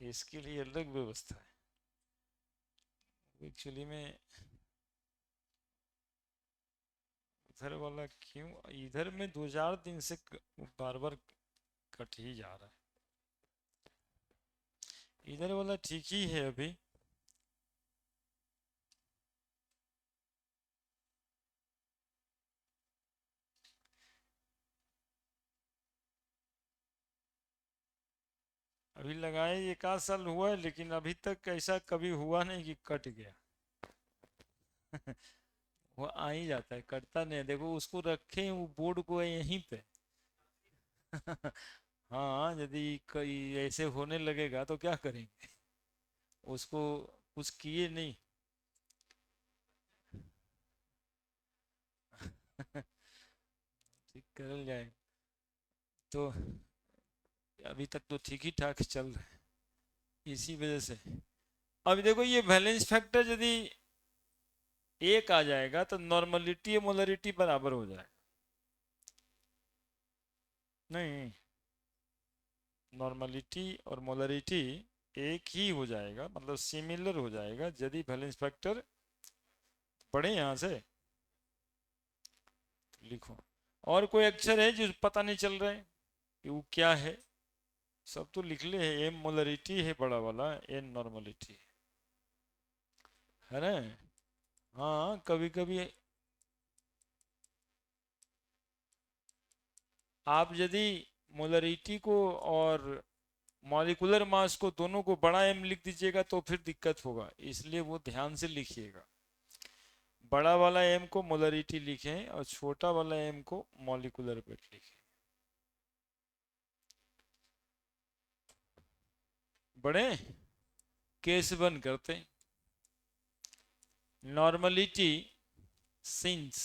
इसके लिए अलग व्यवस्था है एक्चुअली में। उधर वाला क्यों, इधर में 2 4 दिन से बार बार कट ही जा रहा है। इधर वाला ठीक ही है अभी। अभी लगाए 1 आध साल हुआ है, लेकिन अभी तक ऐसा कभी हुआ नहीं कि कट गया। वो आ ही जाता है, कटता नहीं है। देखो उसको रखे वो बोर्ड को यहीं पे। हाँ, यदि कोई ऐसे होने लगेगा तो क्या करेंगे, उसको कुछ किए नहीं। ठीक कर जाए तो। अभी तक तो ठीक ही ठाक चल रहा है इसी वजह से। अब देखो ये बैलेंस फैक्टर यदि 1 आ जाएगा तो नॉर्मलिटी और मोलरिटी बराबर हो जाएगा। नहीं, नॉर्मलिटी और मोलरिटी एक ही हो जाएगा, मतलब सिमिलर हो जाएगा यदि बैलेंस फैक्टर पढ़े यहाँ से। लिखो, और कोई अक्षर है जो पता नहीं चल रहा है कि वो क्या है? सब तो लिख ले है। एम मोलरिटी है बड़ा वाला, एन नॉर्मलिटी है ना। हाँ कभी कभी आप यदि मोलरिटी को और मॉलिक्यूलर मास को दोनों को बड़ा एम लिख दीजिएगा तो फिर दिक्कत होगा, इसलिए वो ध्यान से लिखिएगा। बड़ा वाला एम को मोलरिटी लिखें और छोटा वाला एम को मॉलिक्यूलर वेट लिखें। बड़े केस बन करते हैं। नॉर्मलिटी सिंस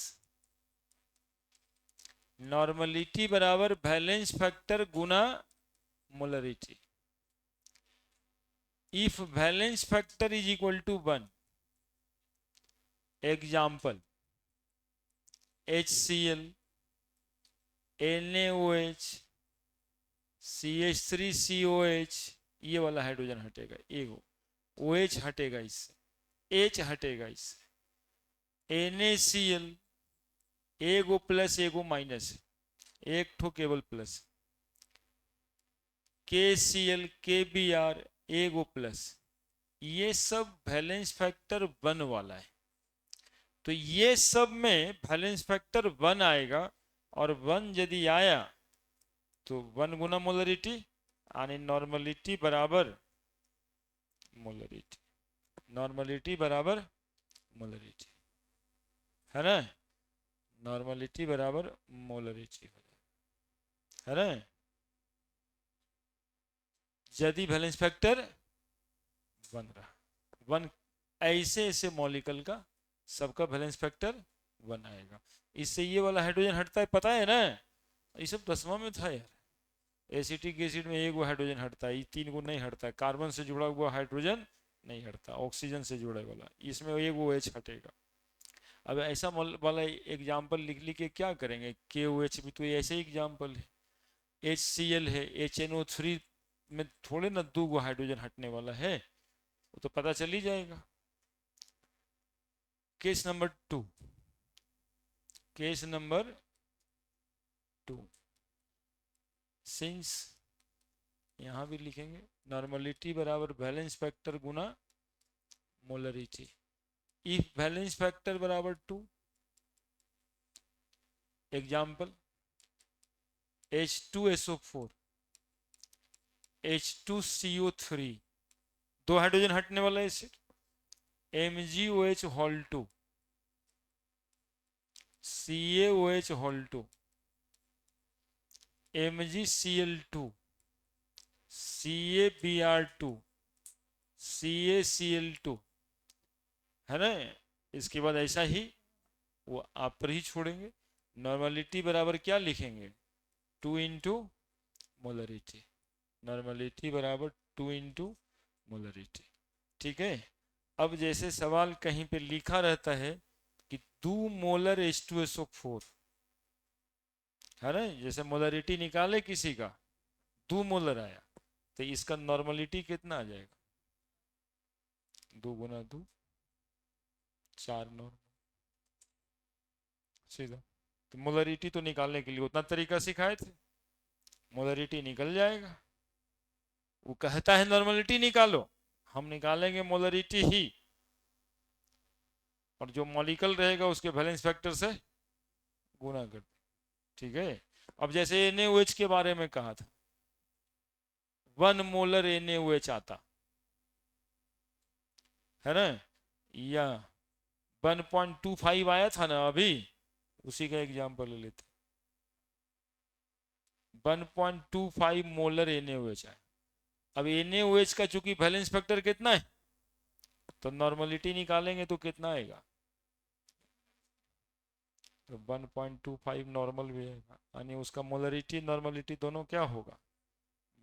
नॉर्मलिटी बराबर बैलेंस फैक्टर गुना molarity. If balance factor is equal to 1, example HCl, NaOH, CH3COH, ये वाला हाइड्रोजन हटेगा, एगो OH हटेगा इससे, H हटेगा इससे, NaCl, एगो प्लस एगो माइनस, एक ठो केवल प्लस, KCl, KBr, एगो प्लस। ये सब बैलेंस फैक्टर 1 वाला है। तो ये सब में बैलेंस फैक्टर 1 आएगा, और 1 यदि आया तो 1 गुना मोलरिटी, यानी नॉर्मलिटी बराबर मोलरिटी, नॉर्मलिटी बराबर मोलरिटी, है ना। नॉर्मलिटी बराबर मोलरिटी है ना। यदि बैलेंस फैक्टर 1 रहा, 1 ऐसे ऐसे मॉलिक्यूल का सबका बैलेंस फैक्टर 1 आएगा। इससे ये वाला हाइड्रोजन हटता है, पता है ना। ये सब 10वां में था यार। एसिटिक एसिड में एक हाइड्रोजन हटता है, 3 को नहीं हटता। कार्बन से जुड़ा हुआ हाइड्रोजन नहीं हटता, ऑक्सीजन से जुड़ा वाला, इसमें एक OH हटेगा। अब ऐसा वाला एग्जाम्पल लिख लिख के क्या करेंगे? KOH भी तो ऐसे ही एग्जाम्पल है। HCl है, HNO3 में थोड़े ना 2 हाइड्रोजन हटने वाला है, वो तो पता चल ही जाएगा। Case number 2, case number 2, since यहां भी लिखेंगे नॉर्मलिटी बराबर बैलेंस फैक्टर गुना मोलरिटी। इफ बैलेंस फैक्टर बराबर 2, एग्जाम्पल H2SO4, H2CO3, 2 हाइड्रोजन हटने वाला acid, MgOH whole 2, CaOH whole 2, MgCl2, CaBr2, CaCl2, है ना। इसके बाद ऐसा ही वो आप पर ही छोड़ेंगे। नॉर्मलिटी बराबर क्या लिखेंगे, 2 इंटू मोलरिटी। नॉर्मलिटी बराबर 2 इंटू मोलरिटी। ठीक है। अब जैसे सवाल कहीं पे लिखा रहता है कि 2 मोलर H2SO4 है ना, जैसे मोलरिटी निकाले किसी का 2 मोलर आया, तो इसका नॉर्मलिटी कितना आ जाएगा, 2 गुना 2 4 नॉर्मल, सीधा। तो मोलरिटी तो निकालने के लिए उतना तरीका सिखाए थे, मोलरिटी निकल जाएगा। वो कहता है नॉर्मलिटी निकालो, हम निकालेंगे मोलरिटी ही, और जो मॉलिक्यूल रहेगा उसके वैलेंस फैक्टर से गुना कर। ठीक है। अब जैसे NaOH के बारे में कहा था, 1 मोलर NaOH आता है ना, या 1.25 आया था ना अभी, उसी का एग्जांपल ले लेते। 1.25 मोलर NaOH है। अब NaOH का चूंकि वैलेंस फैक्टर कितना है, तो नॉर्मलिटी निकालेंगे तो कितना आएगा, तो 1.25 नॉर्मल भी है, यानी उसका मोलरिटी नॉर्मलिटी दोनों क्या होगा,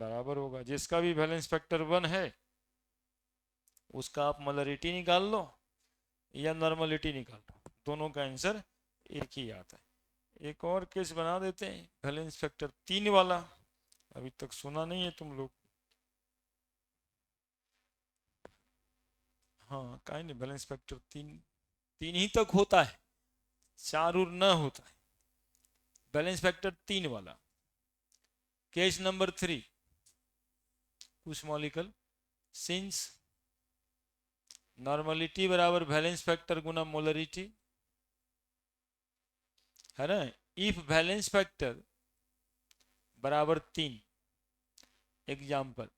बराबर होगा। जिसका भी वैलेंस फैक्टर 1 है उसका आप मोलरिटी निकाल लो या नॉर्मलिटी निकाल लो, दोनों का आंसर एक ही आता है। एक और केस बना देते हैं, वैलेंस फैक्टर 3 वाला, अभी तक सुना नहीं है तुम लोग। हाँ कहीं नहीं, बैलेंस फैक्टर 3 ही तक होता है, 4 और न होता है। बैलेंस फैक्टर 3 वाला केस नंबर 3, कुछ मॉलिक्यूल सिंस नॉर्मलिटी बराबर वैलेंस फैक्टर गुना मोलरिटी है ना, इफ वैलेंस फैक्टर बराबर 3, एग्जाम्पल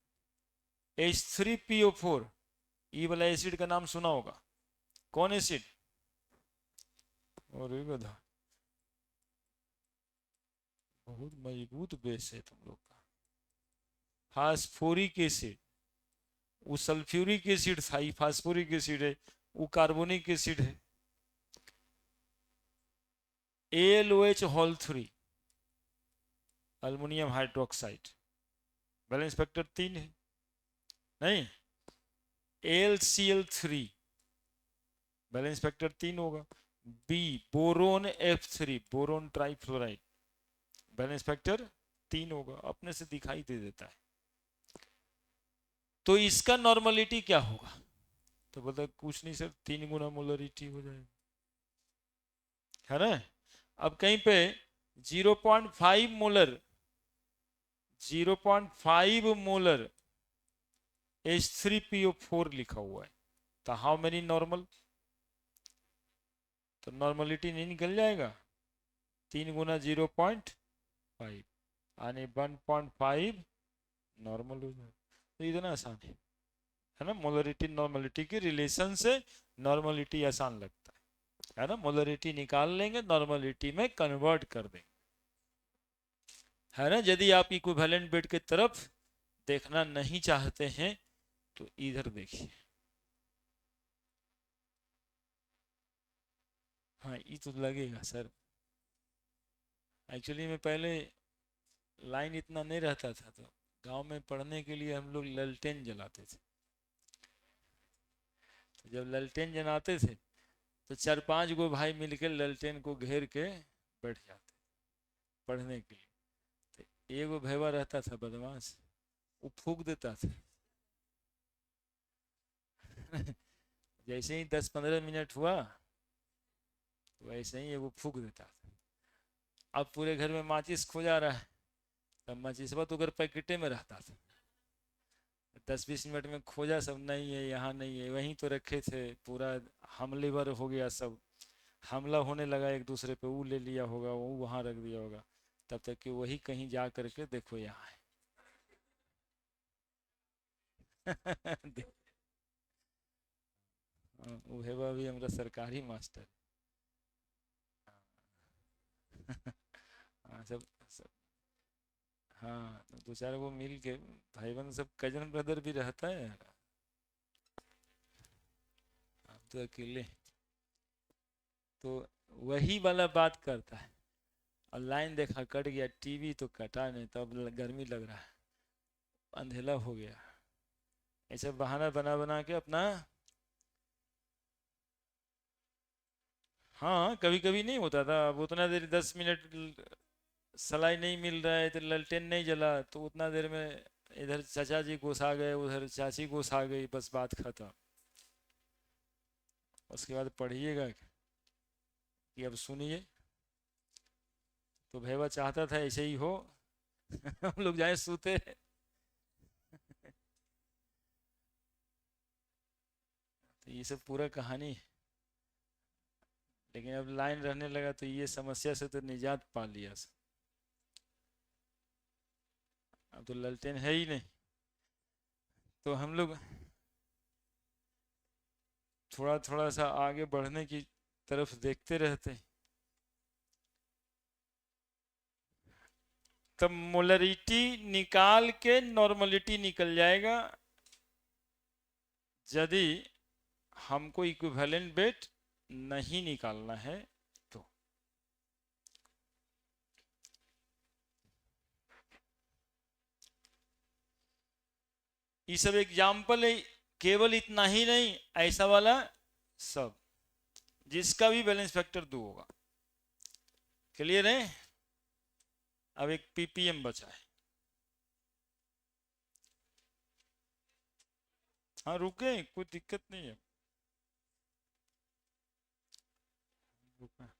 H3PO4, ई वाला एसिड का नाम सुना होगा, कौन एसिड, और गधा, बहुत मजबूत बेस है तुम लोग का। फास्फोरिक एसिड, वो सल्फ्यूरिक एसिड था, फास्फोरिक एसिड है, वो कार्बोनिक एसिड है। AlOH whole 3, aluminium hydroxide, balance factor 3 है नहीं। AlCl3, बैलेंस फैक्टर 3 होगा। B boron F3, boron trifluoride, balance factor 3 होगा, अपने से दिखाई दे देता है। तो इसका नॉर्मलिटी क्या होगा, तो बोलता कुछ नहीं सर, 3 गुना मोलरिटी हो जाएगा, है ना। अब कहीं पे 0.5 मोलर 0.5 मोलर H3PO4 लिखा हुआ है, तो हाउ मेनी नॉर्मल, तो नॉर्मलिटी नहीं निकल जाएगा, 3 गुना 0.5 यानी 1.5 नॉर्मल हो जाएगा। तो इतना आसान है ना, मोलरिटी नॉर्मलिटी की रिलेशन से नॉर्मलिटी आसान लगता है ना, मोलरिटी निकाल लेंगे नॉर्मलिटी में कन्वर्ट कर देंगे, है ना। यदि आप इक्विवेलेंट बिट की तरफ देखना नहीं चाहते हैं तो इधर देखिए, हाँ ये तो लगेगा सर, एक्चुअली में पहले लाइन इतना नहीं रहता था, तो गांव में पढ़ने के लिए हम लोग ललटेन जलाते थे, तो जब ललटेन जलाते थे तो 4-5 गो भाई मिलकर ललटेन को घेर के बैठ जाते पढ़ने के लिए। तो एगो भैया रहता था बदमाश, वो फूक देता था जैसे ही 10-15 मिनट हुआ वैसे ही वो फूक देता था। अब पूरे घर में माचिस खो जा रहा है, तब माचिस तो अगर पैकेटे में रहता था, 10-20 मिनट में खोजा, सब नहीं है, यहाँ नहीं है, वहीं तो रखे थे, पूरा हमलेवर हो गया, सब हमला होने लगा एक दूसरे पे, वो ले लिया होगा, वो वहां रख दिया होगा, तब तक कि वही कहीं जा करके देखो यहाँ है वो है भी हमारा सरकारी मास्टर हाँ सब हाँ, तो 2-4 वो मिल के भाई बहन सब, कजन ब्रदर भी रहता है, आप तो अकेले। तो वही वाला बात करता है। और लाइन देखा कट गया, टीवी तो कटा नहीं, तब गर्मी लग रहा है, अंधेला हो गया। ऐसे बहाना बना बना के अपना। हाँ कभी कभी नहीं होता था, अब उतना देर 10 मिनट सलाई नहीं मिल रहा है तो ललटेन नहीं जला, तो उतना देर में इधर चाचा जी घुसा गए, उधर चाची घुसा गई, बस बात खत्म। उसके बाद पढ़िएगा कि अब सुनिए। तो भैया चाहता था ऐसे ही हो। हम लोग जाए सूते। तो ये सब पूरा कहानी है। लेकिन अब लाइन रहने लगा तो ये समस्या से तो निजात पा लिया सब। अब तो ललटेन है ही नहीं। तो हम लोग थोड़ा थोड़ा सा आगे बढ़ने की तरफ देखते रहते हैं। तब मोलरिटी निकाल के नॉर्मलिटी निकल जाएगा, यदि हमको इक्विवेलेंट वेट नहीं निकालना है तो। ये सब एग्जाम्पल है, केवल इतना ही नहीं, ऐसा वाला सब जिसका भी बैलेंस फैक्टर 2 होगा। क्लियर है? अब एक पीपीएम बचा है। हाँ रुके, कोई दिक्कत नहीं है। रुके।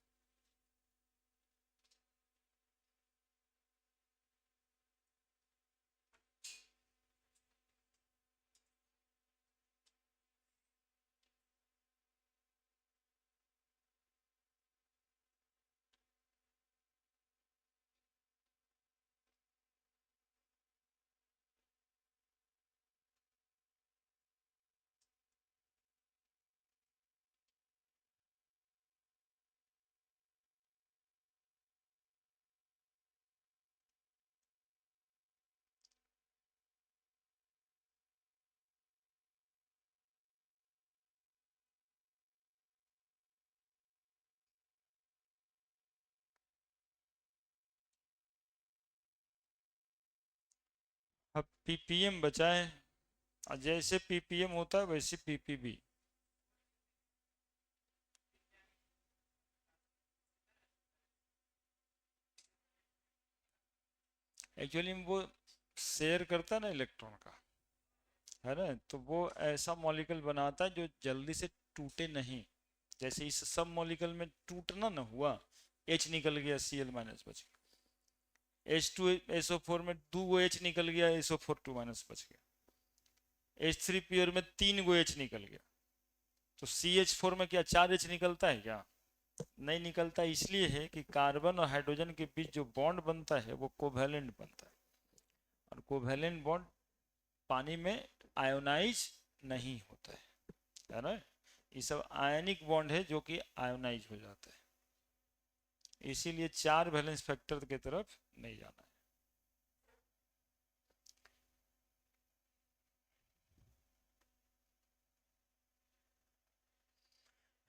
अब पीपीएम बचा है, और जैसे पीपीएम होता है वैसे पीपीबी। एक्चुअली वो शेयर करता है ना इलेक्ट्रॉन का, है ना, तो वो ऐसा मॉलिक्यूल बनाता है जो जल्दी से टूटे नहीं। जैसे इस सब मॉलिक्यूल में टूटना ना हुआ, H निकल गया, Cl माइनस बच गया। H2SO4 में 2 गो H निकल गया, SO4 2 माइनस बच गया। H3 प्योर में 3 गो H निकल गया। तो CH4 में क्या 4 H निकलता है क्या? नहीं निकलता। इसलिए है कि कार्बन और हाइड्रोजन के बीच जो बॉन्ड बनता है वो कोवैलेंट बनता है, और कोवैलेंट बॉन्ड पानी में आयोनाइज नहीं होता है ना। ये सब आयनिक बॉन्ड है जो कि आयोनाइज हो जाता है। इसीलिए 4 वैलेंस फैक्टर की तरफ नहीं जाना है।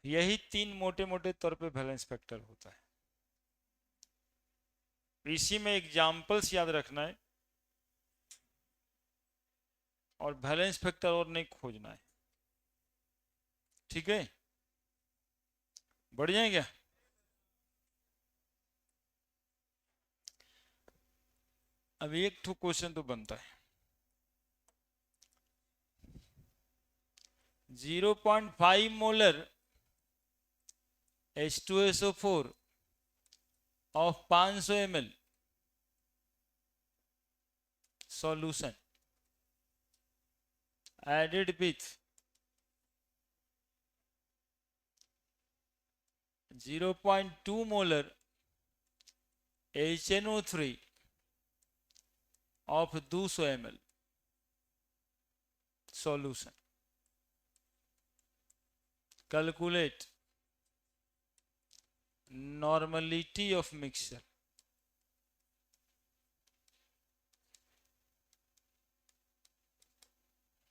यही 3 मोटे मोटे तौर पे वैलेंस फैक्टर होता है। इसी में एग्जाम्पल्स याद रखना है, और वैलेंस फैक्टर और नहीं खोजना है। ठीक है, बढ़ जाए क्या? अब एक ठो क्वेश्चन तो बनता है। 0.5 molar H2SO4 of 500 ml solution added with 0.2 molar HNO3 of 200 ml solution. Calculate normality of mixture.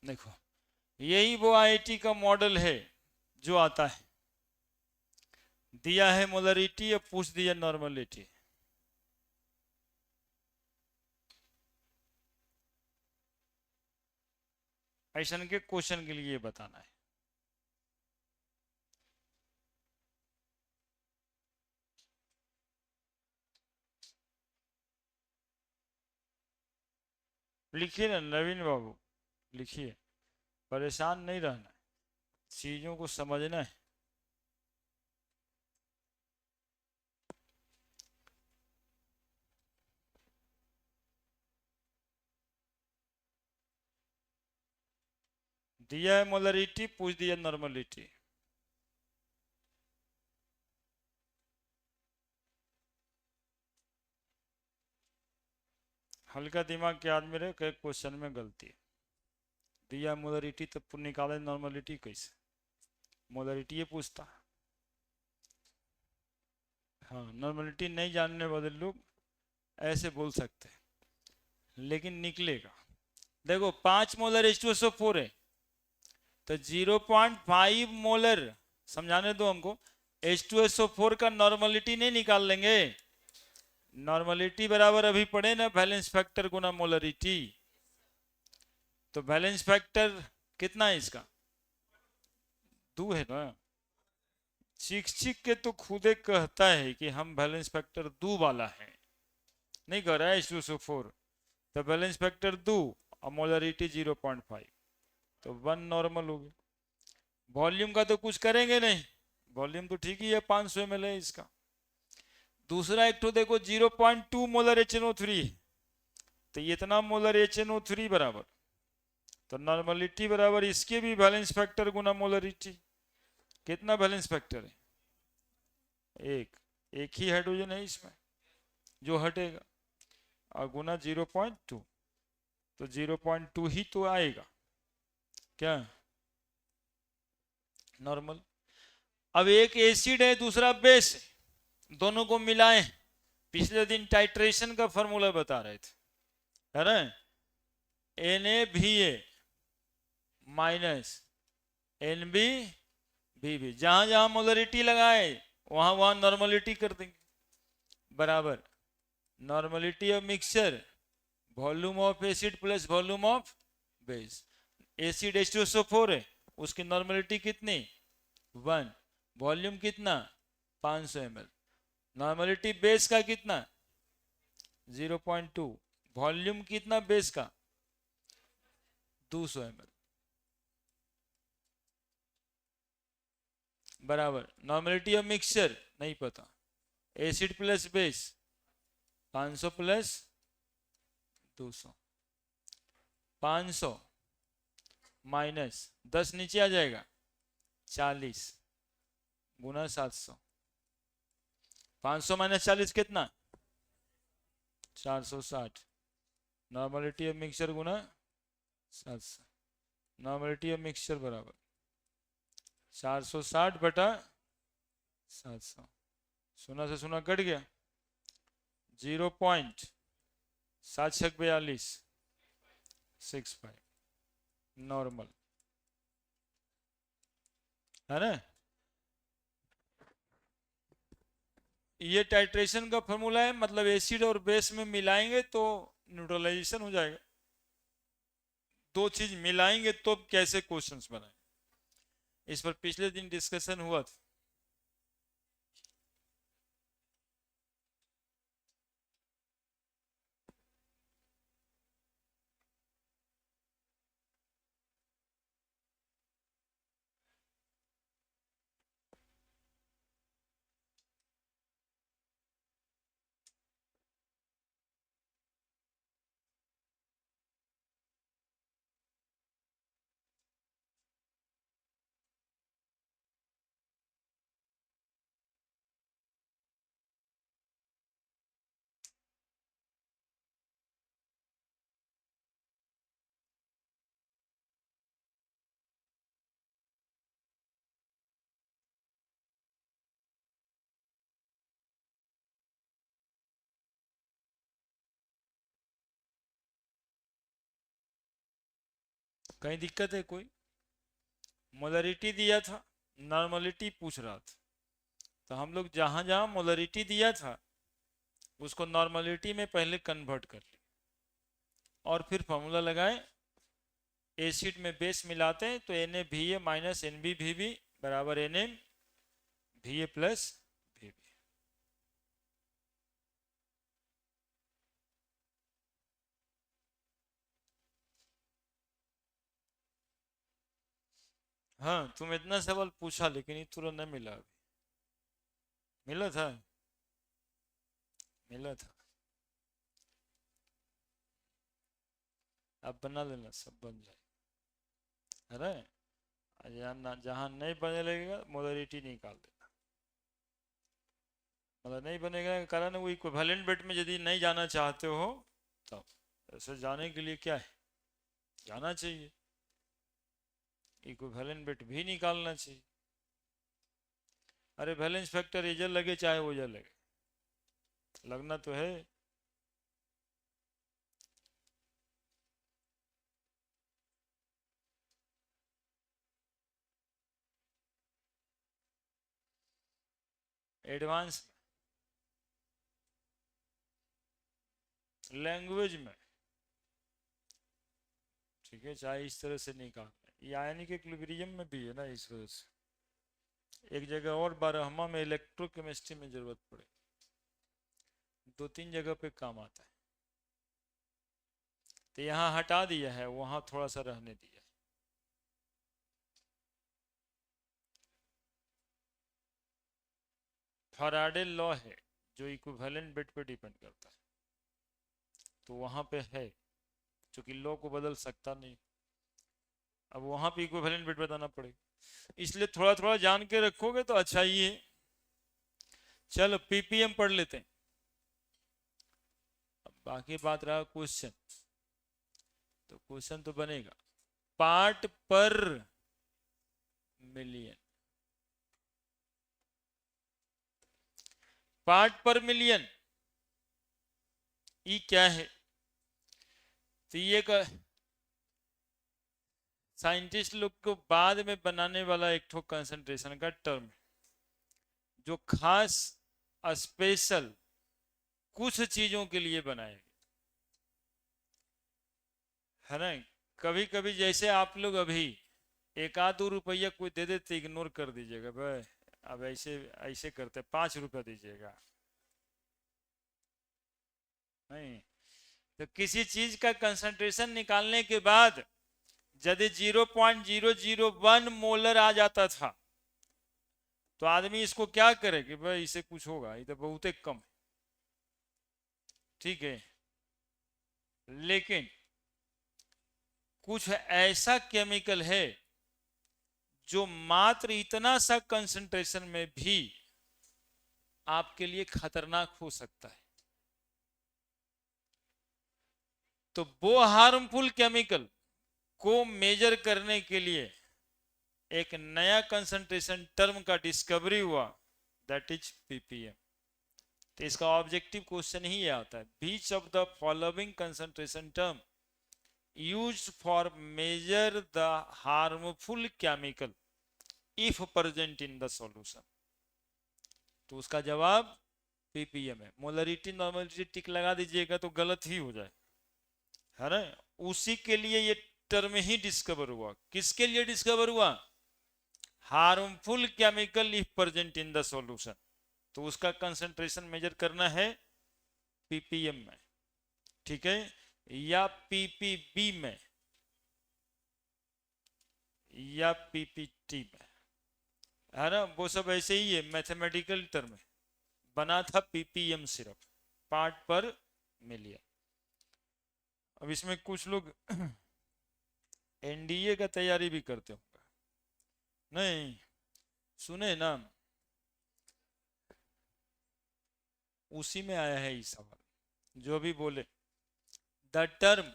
देखो, यही वो आईआईटी का मॉडल है जो आता है। दिया है मोलरिटी और पूछ दिया नॉर्मलिटी। ऐसा के क्वेश्चन के लिए बताना है। लिखिए ना नवीन बाबू, लिखिए, परेशान नहीं रहना, चीजों को समझना है। दिया है मोलरिटी, पूछ दिया नॉर्मलिटी। हल्का दिमाग के आदमी रहे, कई क्वेश्चन में गलती है। दिया मोलरिटी तो निकाले नॉर्मलिटी कैसे, मोलरिटी ये पूछता। हाँ, नॉर्मलिटी नहीं जानने वाले लोग ऐसे बोल सकते हैं, लेकिन निकलेगा। देखो 5 मोलर H2SO4 है, तो 0.5 मोलर, समझाने दो हमको, H2SO4 का नॉर्मलिटी नहीं निकाल लेंगे। नॉर्मलिटी बराबर अभी पढ़े ना, बैलेंस फैक्टर गुना मोलरिटी। तो बैलेंस फैक्टर कितना है इसका, 2 है ना। चीख चीख के तो खुदे कहता है कि हम बैलेंस फैक्टर 2 वाला है, नहीं कह रहा है H2SO4। तो बैलेंस फैक्टर 2 और मोलरिटी 0.5, तो 1 नॉर्मल हो गया। वॉल्यूम का तो कुछ करेंगे नहीं, वॉल्यूम तो ठीक ही है, 500 ml है इसका। दूसरा एक तो देखो 0.2 मोलर HNO3, तो इतना मोलर HNO3 बराबर, तो नॉर्मलिटी बराबर इसके भी बैलेंस फैक्टर गुना मोलरिटी। कितना बैलेंस फैक्टर है, एक ही हाइड्रोजन है इसमें जो हटेगा, और गुना 0.2, तो 0.2 ही तो आएगा क्या, नॉर्मल। अब एक एसिड है दूसरा बेस है, दोनों को मिलाएं। पिछले दिन टाइट्रेशन का फॉर्मूला बता रहे थे, है ना। Na माइनस NbBb, जहां जहां मोलरिटी लगाए वहां वहां नॉर्मलिटी कर देंगे, बराबर normality of mixture volume of acid plus volume of base. Acid H2SO4 है, उसकी नॉर्मलिटी कितनी, 1, वॉल्यूम कितना 500 ml, नॉर्मलिटी बेस का कितना 0.2, वॉल्यूम कितना बेस का 200 ml, बराबर नॉर्मलिटी ऑफ मिक्सचर नहीं पता, acid plus base 500 plus 200, 500 minus 10 नीचे आ जाएगा 40 गुना 700, 500 माइनस 40 कितना 460, normality of mixture Guna 700, normality of mixture बराबर 460 बटा 700, सुना से सुना कट गया, 0.74265 नॉर्मल, है ना। ये टाइट्रेशन का फॉर्मूला है, मतलब एसिड और बेस में मिलाएंगे तो न्यूट्रलाइजेशन हो जाएगा। दो चीज मिलाएंगे तो कैसे क्वेश्चंस बनाए, इस पर पिछले दिन डिस्कशन हुआ था। कहीं दिक्कत है कोई, मोलरिटी दिया था, नॉर्मलिटी पूछ रहा था, तो हम लोग जहां जहां मोलरिटी दिया था उसको नॉर्मलिटी में पहले कन्वर्ट कर लिया और फिर फॉर्मूला लगाए। एसिड में बेस मिलाते हैं तो Na माइनस NbVb बराबर NmVa प्लस Vb। हाँ, तुम इतना सवाल पूछा लेकिन ये तुरंत नहीं मिला अभी। मिला था, मिला था। अब बना लेना, सब बन जाए। अरे जहाँ नहीं बने लगेगा मोलरिटी निकाल देना। मतलब नहीं बनेगा कारण वो इक्विवेलेंट बिट में यदि नहीं जाना चाहते हो तो ऐसे जाने के लिए क्या है, जाना चाहिए, इक्विवेलेंट बिट भी निकालना चाहिए। अरे बैलेंस फैक्टर इधर लगे चाहे वो इधर लगे, लगना तो है। एडवांस लैंग्वेज में, ठीक है, चाहे इस तरह से निकालना। ये आयनिक इक्विलिब्रियम में भी है ना, इस वजह से एक जगह और बारहमा में इलेक्ट्रोकेमिस्ट्री में जरूरत पड़े, दो तीन जगह पे काम आता है। तो यहाँ हटा दिया है, वहां थोड़ा सा रहने दिया। फैराडे लॉ है जो इक्विवेलेंट बिट पे डिपेंड करता है, तो वहां पे है, क्योंकि लॉ को बदल सकता नहीं। अब वहां पे इक्विवेलेंट बिट बताना पड़ेगा, इसलिए थोड़ा थोड़ा जान के रखोगे तो अच्छा ही है। चलो पीपीएम पढ़ लेते हैं। अब बाकी बात रहा क्वेश्चन, तो क्वेश्चन तो बनेगा पार्ट पर मिलियन। पार्ट पर मिलियन ई क्या है? तो ये का साइंटिस्ट लोग को बाद में बनाने वाला एक ठो कंसंट्रेशन का टर्म है, जो खास स्पेशल कुछ चीजों के लिए बनाए, है ना। कभी कभी जैसे आप लोग अभी एक आध दो रुपया कोई दे देते इग्नोर कर दीजिएगा भाई, अब ऐसे ऐसे करते 5 रुपया दीजिएगा नहीं। तो किसी चीज का कंसंट्रेशन निकालने के बाद यदि 0.001 मोलर आ जाता था तो आदमी इसको क्या करे कि भाई इसे कुछ होगा, ये तो बहुत ही कम है, ठीक है। लेकिन कुछ ऐसा केमिकल है जो मात्र इतना सा कंसंट्रेशन में भी आपके लिए खतरनाक हो सकता है। तो वो हार्मफुल केमिकल को मेजर करने के लिए एक नया कंसंट्रेशन टर्म का डिस्कवरी हुआ, दैट इज पीपीएम। तो इसका ऑब्जेक्टिव क्वेश्चन ही ये आता है, which of the following concentration term used for measure the harmful chemical if present in the solution. तो उसका जवाब पीपीएम है। मोलरिटी नॉर्मलिटी टिक लगा दीजिएगा तो गलत ही हो जाए, है ना। उसी के लिए ये टर्म ही डिस्कवर हुआ। किसके लिए डिस्कवर हुआ? Harmful chemical if present in the solution. तो उसका कंसंट्रेशन मेजर करना है पीपीएम में, ठीक है, या पीपीबी में या पीपीटी में, है ना। वो सब ऐसे ही है, मैथमेटिकल टर्म है। बना था पीपीएम सिर्फ पार्ट पर मिलियन। अब इसमें कुछ लोग एनडीए का तैयारी भी करते होंगे, नहीं सुने ना, उसी में आया है ये सवाल जो भी बोले। The term,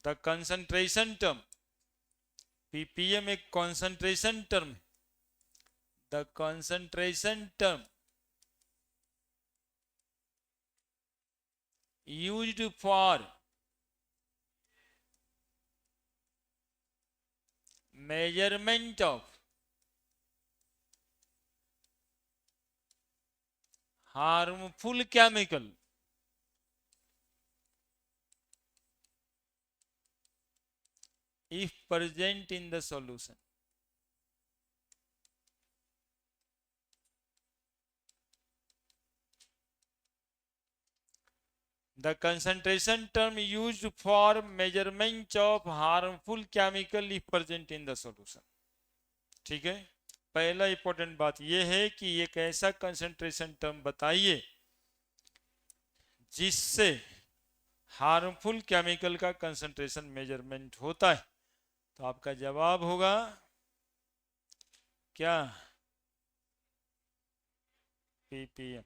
the concentration term, ppm एक कंसंट्रेशन टर्म है। The concentration term used for measurement of harmful chemical if present in the solution. The concentration term used for measurement of harmful chemical if present in the solution. ठीक है, पहला इंपॉर्टेंट बात यह है कि एक ऐसा कंसंट्रेशन टर्म बताइए जिससे हार्मफुल केमिकल का कंसंट्रेशन मेजरमेंट होता है। तो आपका जवाब होगा क्या? ppm।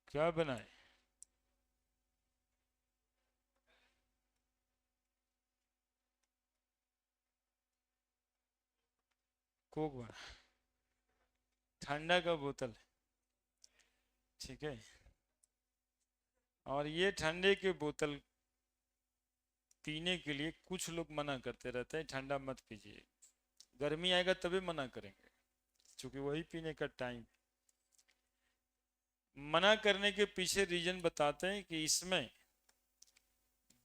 क्या बनाए? कोक बना, ठंडा का बोतल, ठीक है। और ये ठंडे के बोतल पीने के लिए कुछ लोग मना करते रहते हैं, ठंडा मत पीजिए, गर्मी आएगा तभी मना करेंगे, क्योंकि वही पीने का टाइम। मना करने के पीछे रीजन बताते हैं कि इसमें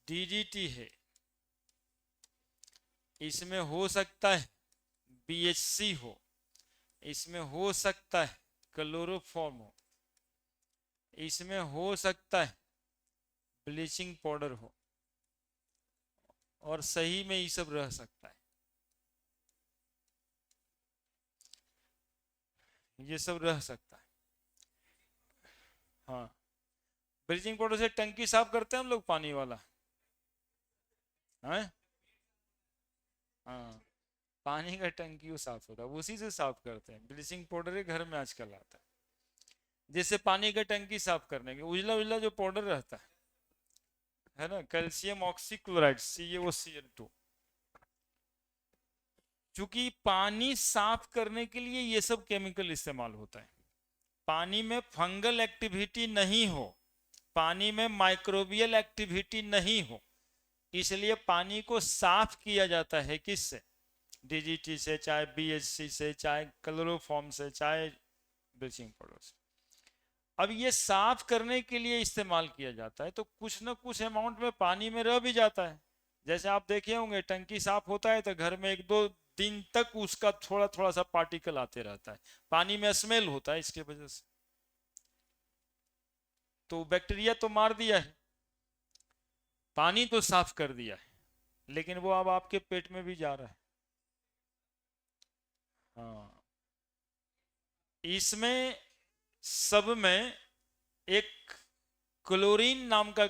डीडीटी है, इसमें हो सकता है बीएचसी हो, इसमें हो सकता है क्लोरोफॉर्म हो, इसमें हो सकता है ब्लीचिंग पाउडर हो, और सही में ये सब रह सकता है, ये सब रह सकता है। हाँ, ब्लीचिंग पाउडर से टंकी साफ करते हैं हम लोग, पानी वाला है। हाँ, पानी का टंकी साफ होता है, उसी से साफ करते हैं। ब्लीचिंग पाउडर ही घर में आजकल आता है, जैसे पानी का टंकी साफ करने के उजला उजला जो पाउडर रहता है ना, कैल्शियम ऑक्सीक्लोराइड CaOCl2। चूंकि पानी साफ करने के लिए ये सब केमिकल इस्तेमाल होता है। पानी में फंगल एक्टिविटी नहीं हो, पानी में माइक्रोबियल एक्टिविटी नहीं हो, इसलिए पानी को साफ किया जाता है किससे? डीजीटी से, चाहे बीएचसी से, चाहे क्लोरोफॉर्म से, चाहे ब्लीचिंग पाउडर से। अब ये साफ करने के लिए इस्तेमाल किया जाता है, तो कुछ ना कुछ अमाउंट में पानी में रह भी जाता है। जैसे आप देखे होंगे टंकी साफ होता है तो घर में 1-2 दिन तक उसका थोड़ा थोड़ा सा पार्टिकल आते रहता है, पानी में स्मेल होता है इसके वजह से। तो बैक्टीरिया तो मार दिया है, पानी तो साफ कर दिया है, लेकिन वो अब आपके पेट में भी जा रहा है। हाँ, इसमें सब में एक क्लोरीन नाम का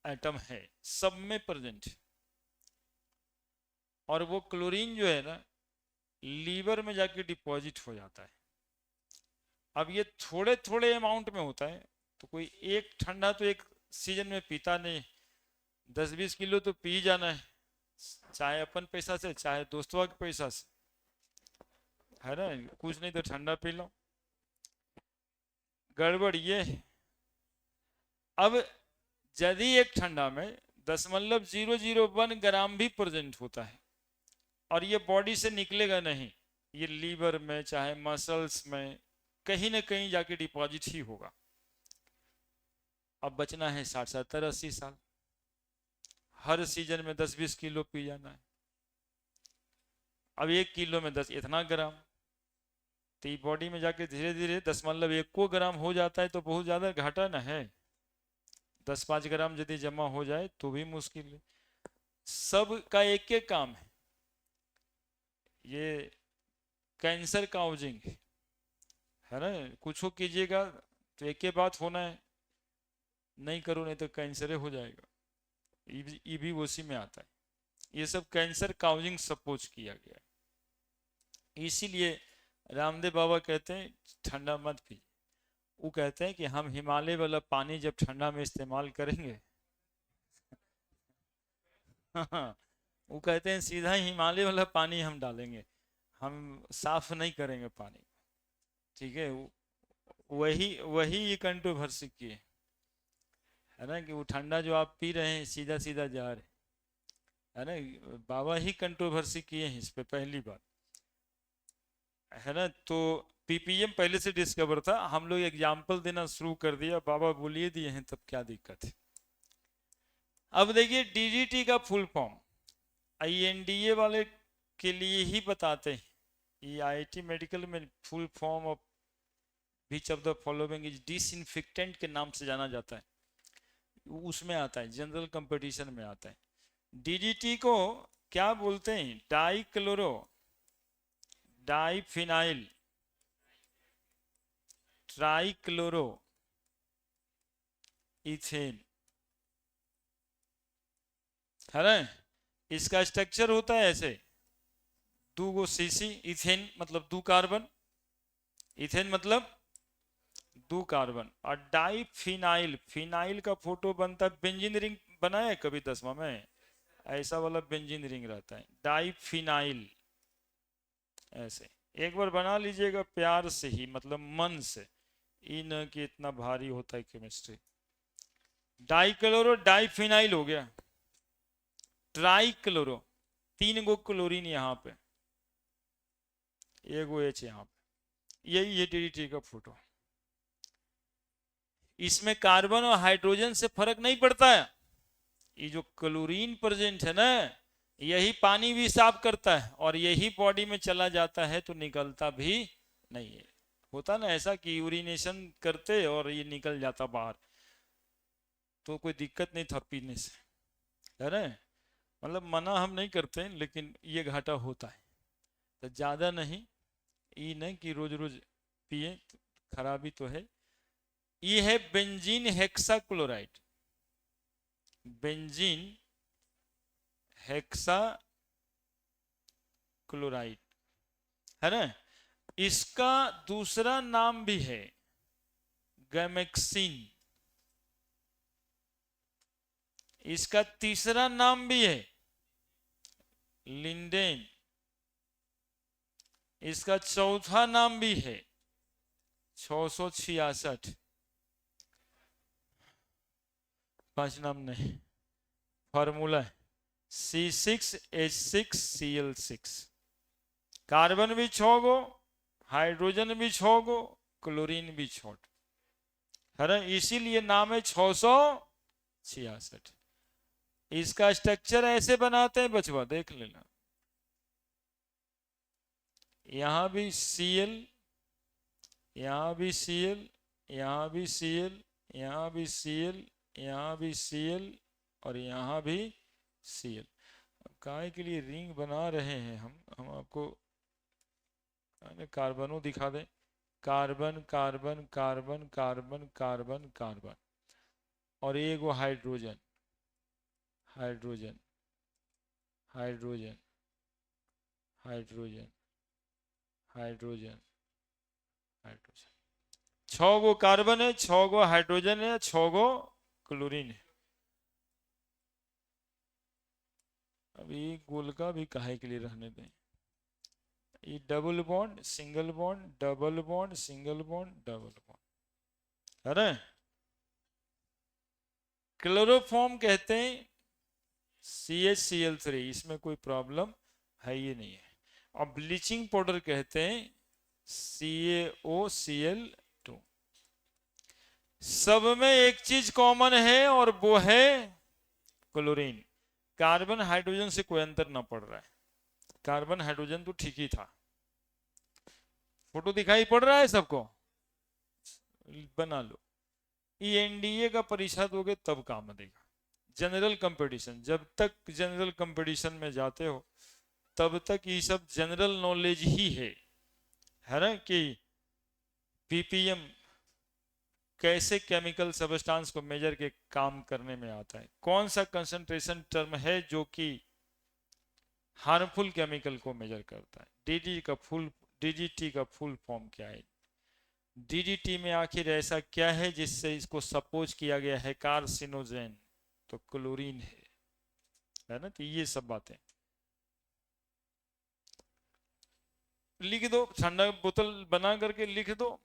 एटम है, सब में प्रेजेंट, और वो क्लोरीन जो है ना लीवर में जाके डिपॉजिट हो जाता है। अब ये थोड़े थोड़े अमाउंट में होता है, तो कोई एक ठंडा तो एक सीजन में पीता नहीं, 10-20 किलो तो पी जाना है, चाहे अपन पैसा से चाहे दोस्तों के पैसा से, है ना। कुछ नहीं तो ठंडा पी लो। गड़बड़ ये है, अब यदि एक ठंडा में 0.001 ग्राम भी प्रेजेंट होता है और ये बॉडी से निकलेगा नहीं, ये लीवर में चाहे मसल्स में कहीं ना कहीं जाके डिपॉजिट ही होगा। अब बचना है 60-70-80 साल, हर सीजन में 10-20 किलो पी जाना है। अब 1 किलो में 10 इतना ग्राम, तो ये बॉडी में जाके धीरे धीरे 10 ग्राम हो जाता है, तो बहुत ज्यादा घाटा ना है। 10-5 ग्राम यदि जमा हो जाए तो भी मुश्किल है। सब का एक एक काम है, ये कैंसर काउजिंग है ना, कुछ हो कीजिएगा तो एक ही बात होना है, नहीं करो नहीं तो कैंसर हो जाएगा, ये भी उसी में आता है। ये सब कैंसर काउजिंग सपोज किया गया है, इसीलिए रामदेव बाबा कहते हैं ठंडा मत पीजिए। वो कहते हैं कि हम हिमालय वाला पानी जब ठंडा में इस्तेमाल करेंगे वो कहते हैं सीधा हिमालय वाला पानी हम डालेंगे, हम साफ नहीं करेंगे पानी, ठीक है। वही वही ये कंट्रोवर्सी की है है ना, कि वो ठंडा जो आप पी रहे हैं सीधा सीधा जा रहे है ना। बाबा ही कंट्रोवर्सी किए हैं इस पे पहली बार, है ना। तो पीपीएम पहले से डिस्कवर था, हम लोग एग्जाम्पल देना शुरू कर दिया, बाबा बोलिए दिए हैं, तब क्या दिक्कत है। अब देखिए डीडीटी का फुल फॉर्म, आईएनडीए वाले के लिए ही बताते हैं, ये आईआईटी मेडिकल में full form of which of the following is disinfectant के नाम से जाना जाता है, उसमें आता है, जनरल कंपटीशन में आता है। डीडीटी को क्या बोलते हैं, डाइक्लोरो डाइफिनाइल ट्राइक्लोरो इथेन, है ना। इसका स्ट्रक्चर होता है ऐसे, दो गो सीसी, इथेन मतलब दो कार्बन, इथेन मतलब दो कार्बन, और डाइफिनाइल, फिनाइल का फोटो बनता है, बेंजीन रिंग बनाया है कभी 10वां में, ऐसा वाला बेंजीन रिंग रहता है, डाइफिनाइल ऐसे। एक बार बना लीजिएगा प्यार से ही, मतलब मन से, इन कि इतना भारी होता है केमिस्ट्री। डाइक्लोरो डाइफिनाइल हो गया, ट्राइक्लोरो, 3 गो क्लोरीन यहाँ पे, एक गो एच यहाँ पे, यही है डीडीटी का फोटो। इसमें कार्बन और हाइड्रोजन से फर्क नहीं पड़ता है, ये जो क्लोरीन प्रेजेंट है ना, यही पानी भी साफ करता है, और यही बॉडी में चला जाता है तो निकलता भी नहीं है। होता ना ऐसा कि यूरिनेशन करते और ये निकल जाता बाहर, तो कोई दिक्कत नहीं था पीने से, है ना। मतलब मना हम नहीं करते, लेकिन ये घाटा होता है, तो ज्यादा नहीं, ये नहीं कि रोज रोज पिए, तो खराबी तो है। ये है benzene hexa chloride, benzene hexa chloride, है ना। इसका दूसरा नाम भी है गैमेक्सिन, इसका तीसरा नाम भी है लिंडेन, इसका चौथा नाम भी है 666, 5 नाम नहीं, फॉर्मूला है C6H6Cl6, कार्बन भी 6 गो, हाइड्रोजन भी 6 गो, क्लोरीन भी 6, है ना, इसीलिए नाम है 666। इसका स्ट्रक्चर ऐसे बनाते हैं बचवा, देख लेना, यहां भी Cl, यहां भी Cl, यहां भी Cl, यहां भी Cl, यहां भी Cl, और यहां भी Cl। काय के लिए रिंग बना रहे हैं हम आपको कार्बनों दिखा दें, carbon carbon carbon carbon carbon carbon, और एक वो hydrogen, hydrogen hydrogen hydrogen hydrogen hydrogen, 6 गो कार्बन है, 6 गो हाइड्रोजन है, 6 गो क्लोरीन है। अभी गोलका भी काहे के लिए रहने दें, ये double bond single bond double bond single bond double bond, है ना। क्लोरोफॉर्म कहते हैं CHCl3, इसमें कोई प्रॉब्लम है ये नहीं है। और ब्लीचिंग पाउडर कहते हैं CaOCl2। सब में एक चीज कॉमन है और वो है क्लोरीन। कार्बन हाइड्रोजन से कोई अंतर ना पड़ रहा है, कार्बन हाइड्रोजन तो ठीक ही था। फोटो दिखाई पड़ रहा है सबको, बना लो। ये एनडीए का परीक्षा दोगे तब काम देगा। जनरल कंपटीशन, जब तक जनरल कंपटीशन में जाते हो तब तक ये सब जनरल नॉलेज ही है ना, कि पीपीएम कैसे केमिकल सब्सटेंस को मेजर के काम करने में आता है, कौन सा कंसंट्रेशन टर्म है जो कि हार्मफुल केमिकल को मेजर करता है। डीडीटी का फुल फॉर्म क्या है, डीडीटी में आखिर ऐसा क्या है जिससे इसको सपोज किया गया है कार्सिनोजेन, तो क्लोरीन है ना। तो ये सब बातें लिख दो, ठंडा बोतल बना करके लिख दो।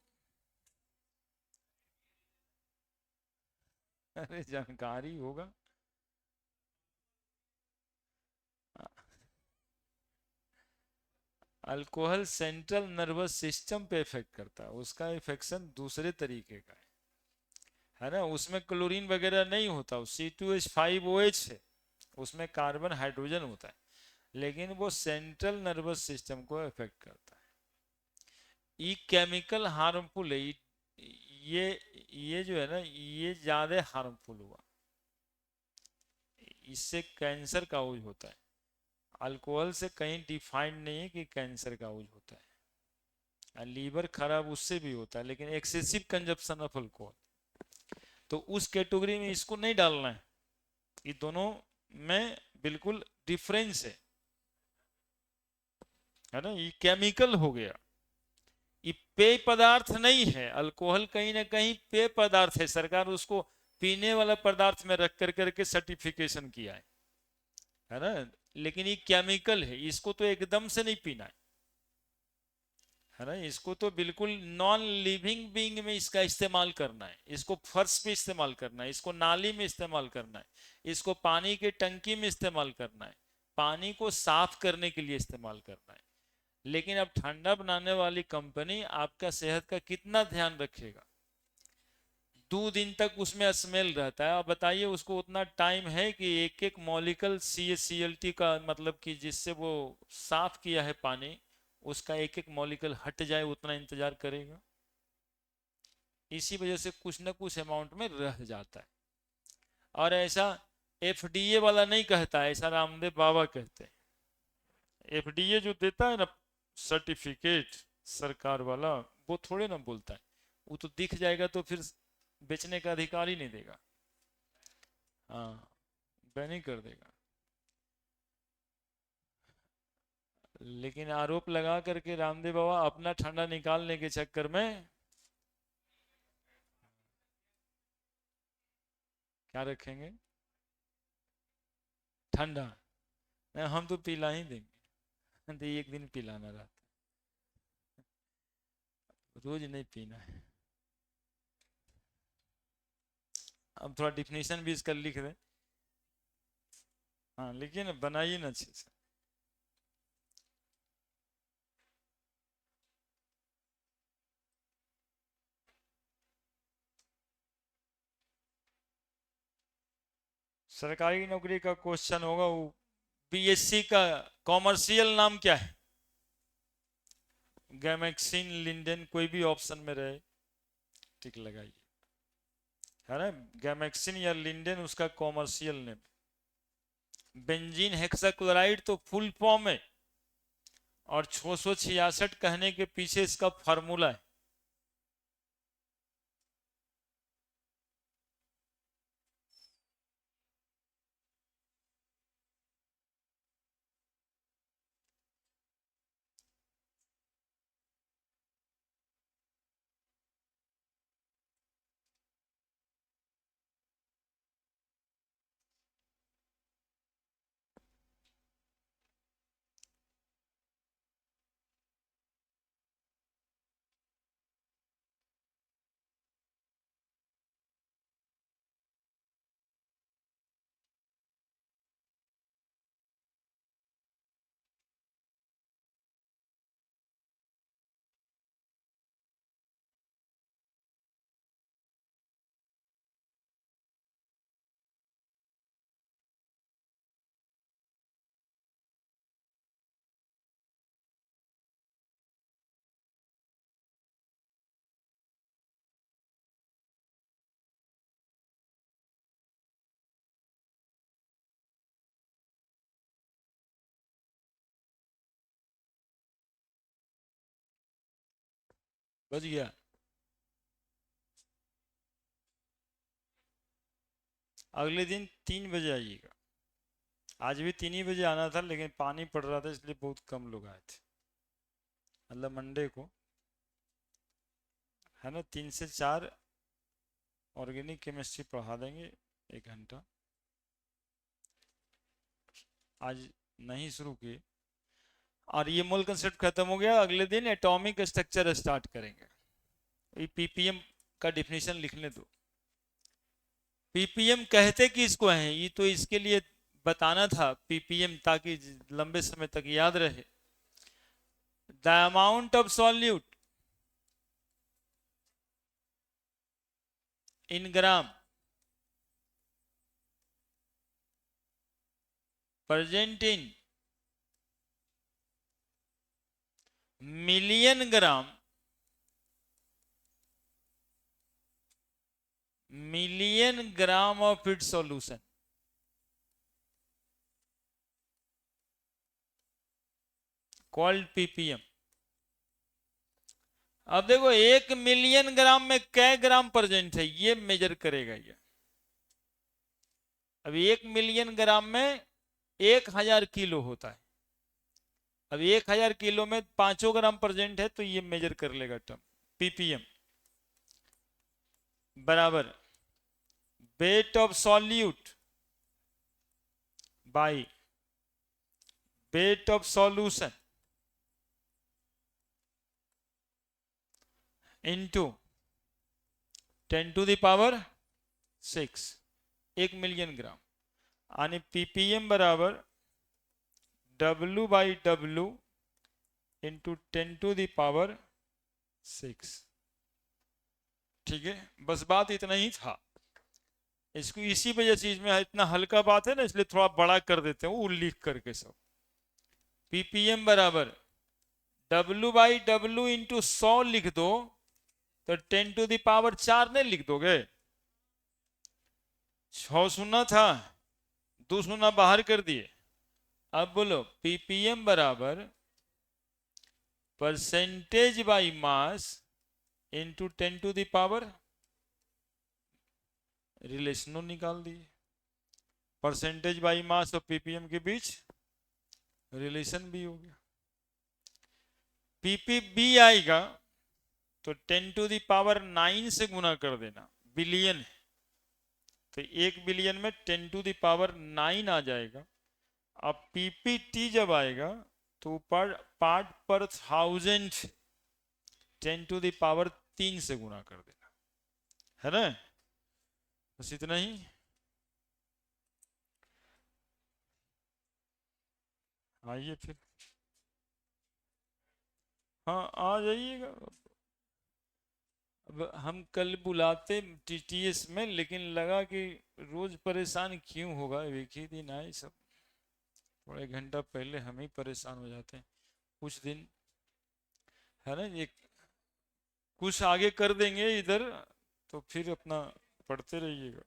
अरे जानकारी होगा। अल्कोहल सेंट्रल नर्वस सिस्टम पे इफेक्ट करता है, उसका इफेक्शन दूसरे तरीके का है ना। उसमें क्लोरीन वगैरह नहीं होता, C2H5OH है, उसमें कार्बन हाइड्रोजन होता है, लेकिन वो सेंट्रल नर्वस सिस्टम को इफेक्ट करता है। ये केमिकल हार्मफुल है। ये ये जो है ना, ये ज्यादा हार्मफुल हुआ, इससे कैंसर का यूज होता है। अल्कोहल से कहीं डिफाइंड नहीं है कि कैंसर का यूज होता है। लीवर खराब उससे भी होता है, लेकिन एक्सेसिव कंजप्शन ऑफ अल्कोहल, तो उस कैटेगरी में इसको नहीं डालना है। ये दोनों में बिल्कुल डिफरेंस है ना। ये केमिकल हो गया, ये पेय पदार्थ नहीं है। अल्कोहल कहीं ना कहीं पेय पदार्थ है, सरकार उसको पीने वाला पदार्थ में रख कर करके सर्टिफिकेशन किया है ना। लेकिन ये केमिकल है, इसको तो एकदम से नहीं पीना है ना। इसको तो बिल्कुल नॉन लिविंग बीइंग में इसका इस्तेमाल करना है, इसको फर्श पे इस्तेमाल करना है, इसको नाली में इस्तेमाल करना है, इसको पानी के टंकी में इस्तेमाल करना है, पानी को साफ करने के लिए इस्तेमाल करना है। लेकिन अब ठंडा बनाने वाली कंपनी आपका सेहत का कितना ध्यान रखेगा? 2 दिन तक उसमें स्मेल रहता है। अब बताइए उसको उतना टाइम है कि एक एक मॉलिक्यूल CaCl का मतलब कि जिससे वो साफ किया है पानी, उसका एक एक मॉलिक्यूल हट जाए, उतना इंतजार करेगा? इसी वजह से कुछ ना कुछ अमाउंट में रह जाता है। और ऐसा FDA वाला नहीं कहता, ऐसा रामदेव बाबा कहते हैं। FDA जो देता है ना सर्टिफिकेट, सरकार वाला, वो थोड़े ना बोलता है। वो तो दिख जाएगा तो फिर बेचने का अधिकार ही नहीं देगा। हाँ, बैन ही कर देगा। लेकिन आरोप लगा करके रामदेव बाबा अपना ठंडा निकालने के चक्कर में क्या रखेंगे? ठंडा। नहीं, हम तो पिला ही देंगे। तो एक दिन पिलाना रहता, रोज नहीं पीना है। अब थोड़ा डिफिनेशन भी इसका लिख दें। हाँ लिखिए ना, बनाइए ना अच्छे से। सरकारी नौकरी का क्वेश्चन होगा वो। BSc का कॉमर्शियल नाम क्या है? गैमेक्सिन, लिंडेन, कोई भी ऑप्शन में रहे, टिक लगाइए। है ना, गैमेक्सिन या लिंडेन उसका कॉमर्शियल नेम। बेंजीन हेक्साक्लोराइड तो फुल फॉर्म है, और 666 कहने के पीछे इसका फार्मूला है। बच गया। अगले दिन 3 बजे आइएगा। आज भी 3 ही बजे आना था, लेकिन पानी पड़ रहा था इसलिए बहुत कम लोग आए थे। मतलब मंडे को, है ना, 3 से 4 ऑर्गेनिक केमिस्ट्री पढ़ा देंगे, 1 घंटा। आज नहीं शुरू किए। और ये मूल कंसेप्ट खत्म हो गया, अगले दिन एटॉमिक स्ट्रक्चर स्टार्ट करेंगे। ये PPM का डिफिनेशन लिखने दो। पीपीएम कहते कि इसको है, ये तो इसके लिए बताना था पीपीएम, ताकि लंबे समय तक याद रहे। The amount of solute in gram present in million gram, million gram of its solution. Called ppm. अब देखो 1 मिलियन ग्राम में कै ग्राम प्रेजेंट है ये मेजर करेगा ये। अब 1 मिलियन ग्राम में 1000 किलो होता है। अब 1000 किलो में 5 ग्राम प्रेजेंट है तो ये मेजर कर लेगा टर्म पीपीएम बराबर weight of solute by weight of solution into 10⁶, 1 million gram. आणि पीपीएम बराबर W/W इंटू 10⁶। ठीक है, बस बात इतना ही था। इसको इसी वजह से इसमें इतना हल्का बात है ना, इसलिए थोड़ा बड़ा कर देते हैं वो लिख करके सब। पीपीएम बराबर W/W इंटू 100 लिख दो तो 10⁴ नहीं लिख दोगे? 6 शून्य था, 2 शून्य बाहर कर दिए। अब बोलो पीपीएम बराबर परसेंटेज बाई मास इंटू 10⁻, रिलेशनों निकाल दिए। परसेंटेज बाई मास और पीपीएम के बीच रिलेशन भी हो गया। पीपीबी आएगा तो 10⁹ से गुना कर देना, बिलियन है तो 1 बिलियन में 10⁹ आ जाएगा। अब पीपीटी जब आएगा तो ऊपर पार्ट पर 1000 10⁻³ से गुना कर देना, है ना? बस इतना ही। आइए फिर, हाँ आ जाइएगा। अब हम कल बुलाते टीटीएस में, लेकिन लगा कि रोज परेशान क्यों होगा, एक ही दिन आए सब, थोड़ा 1 घंटा पहले हम ही परेशान हो जाते हैं कुछ दिन, है ना? ये कुछ आगे कर देंगे इधर तो फिर अपना पढ़ते रहिएगा।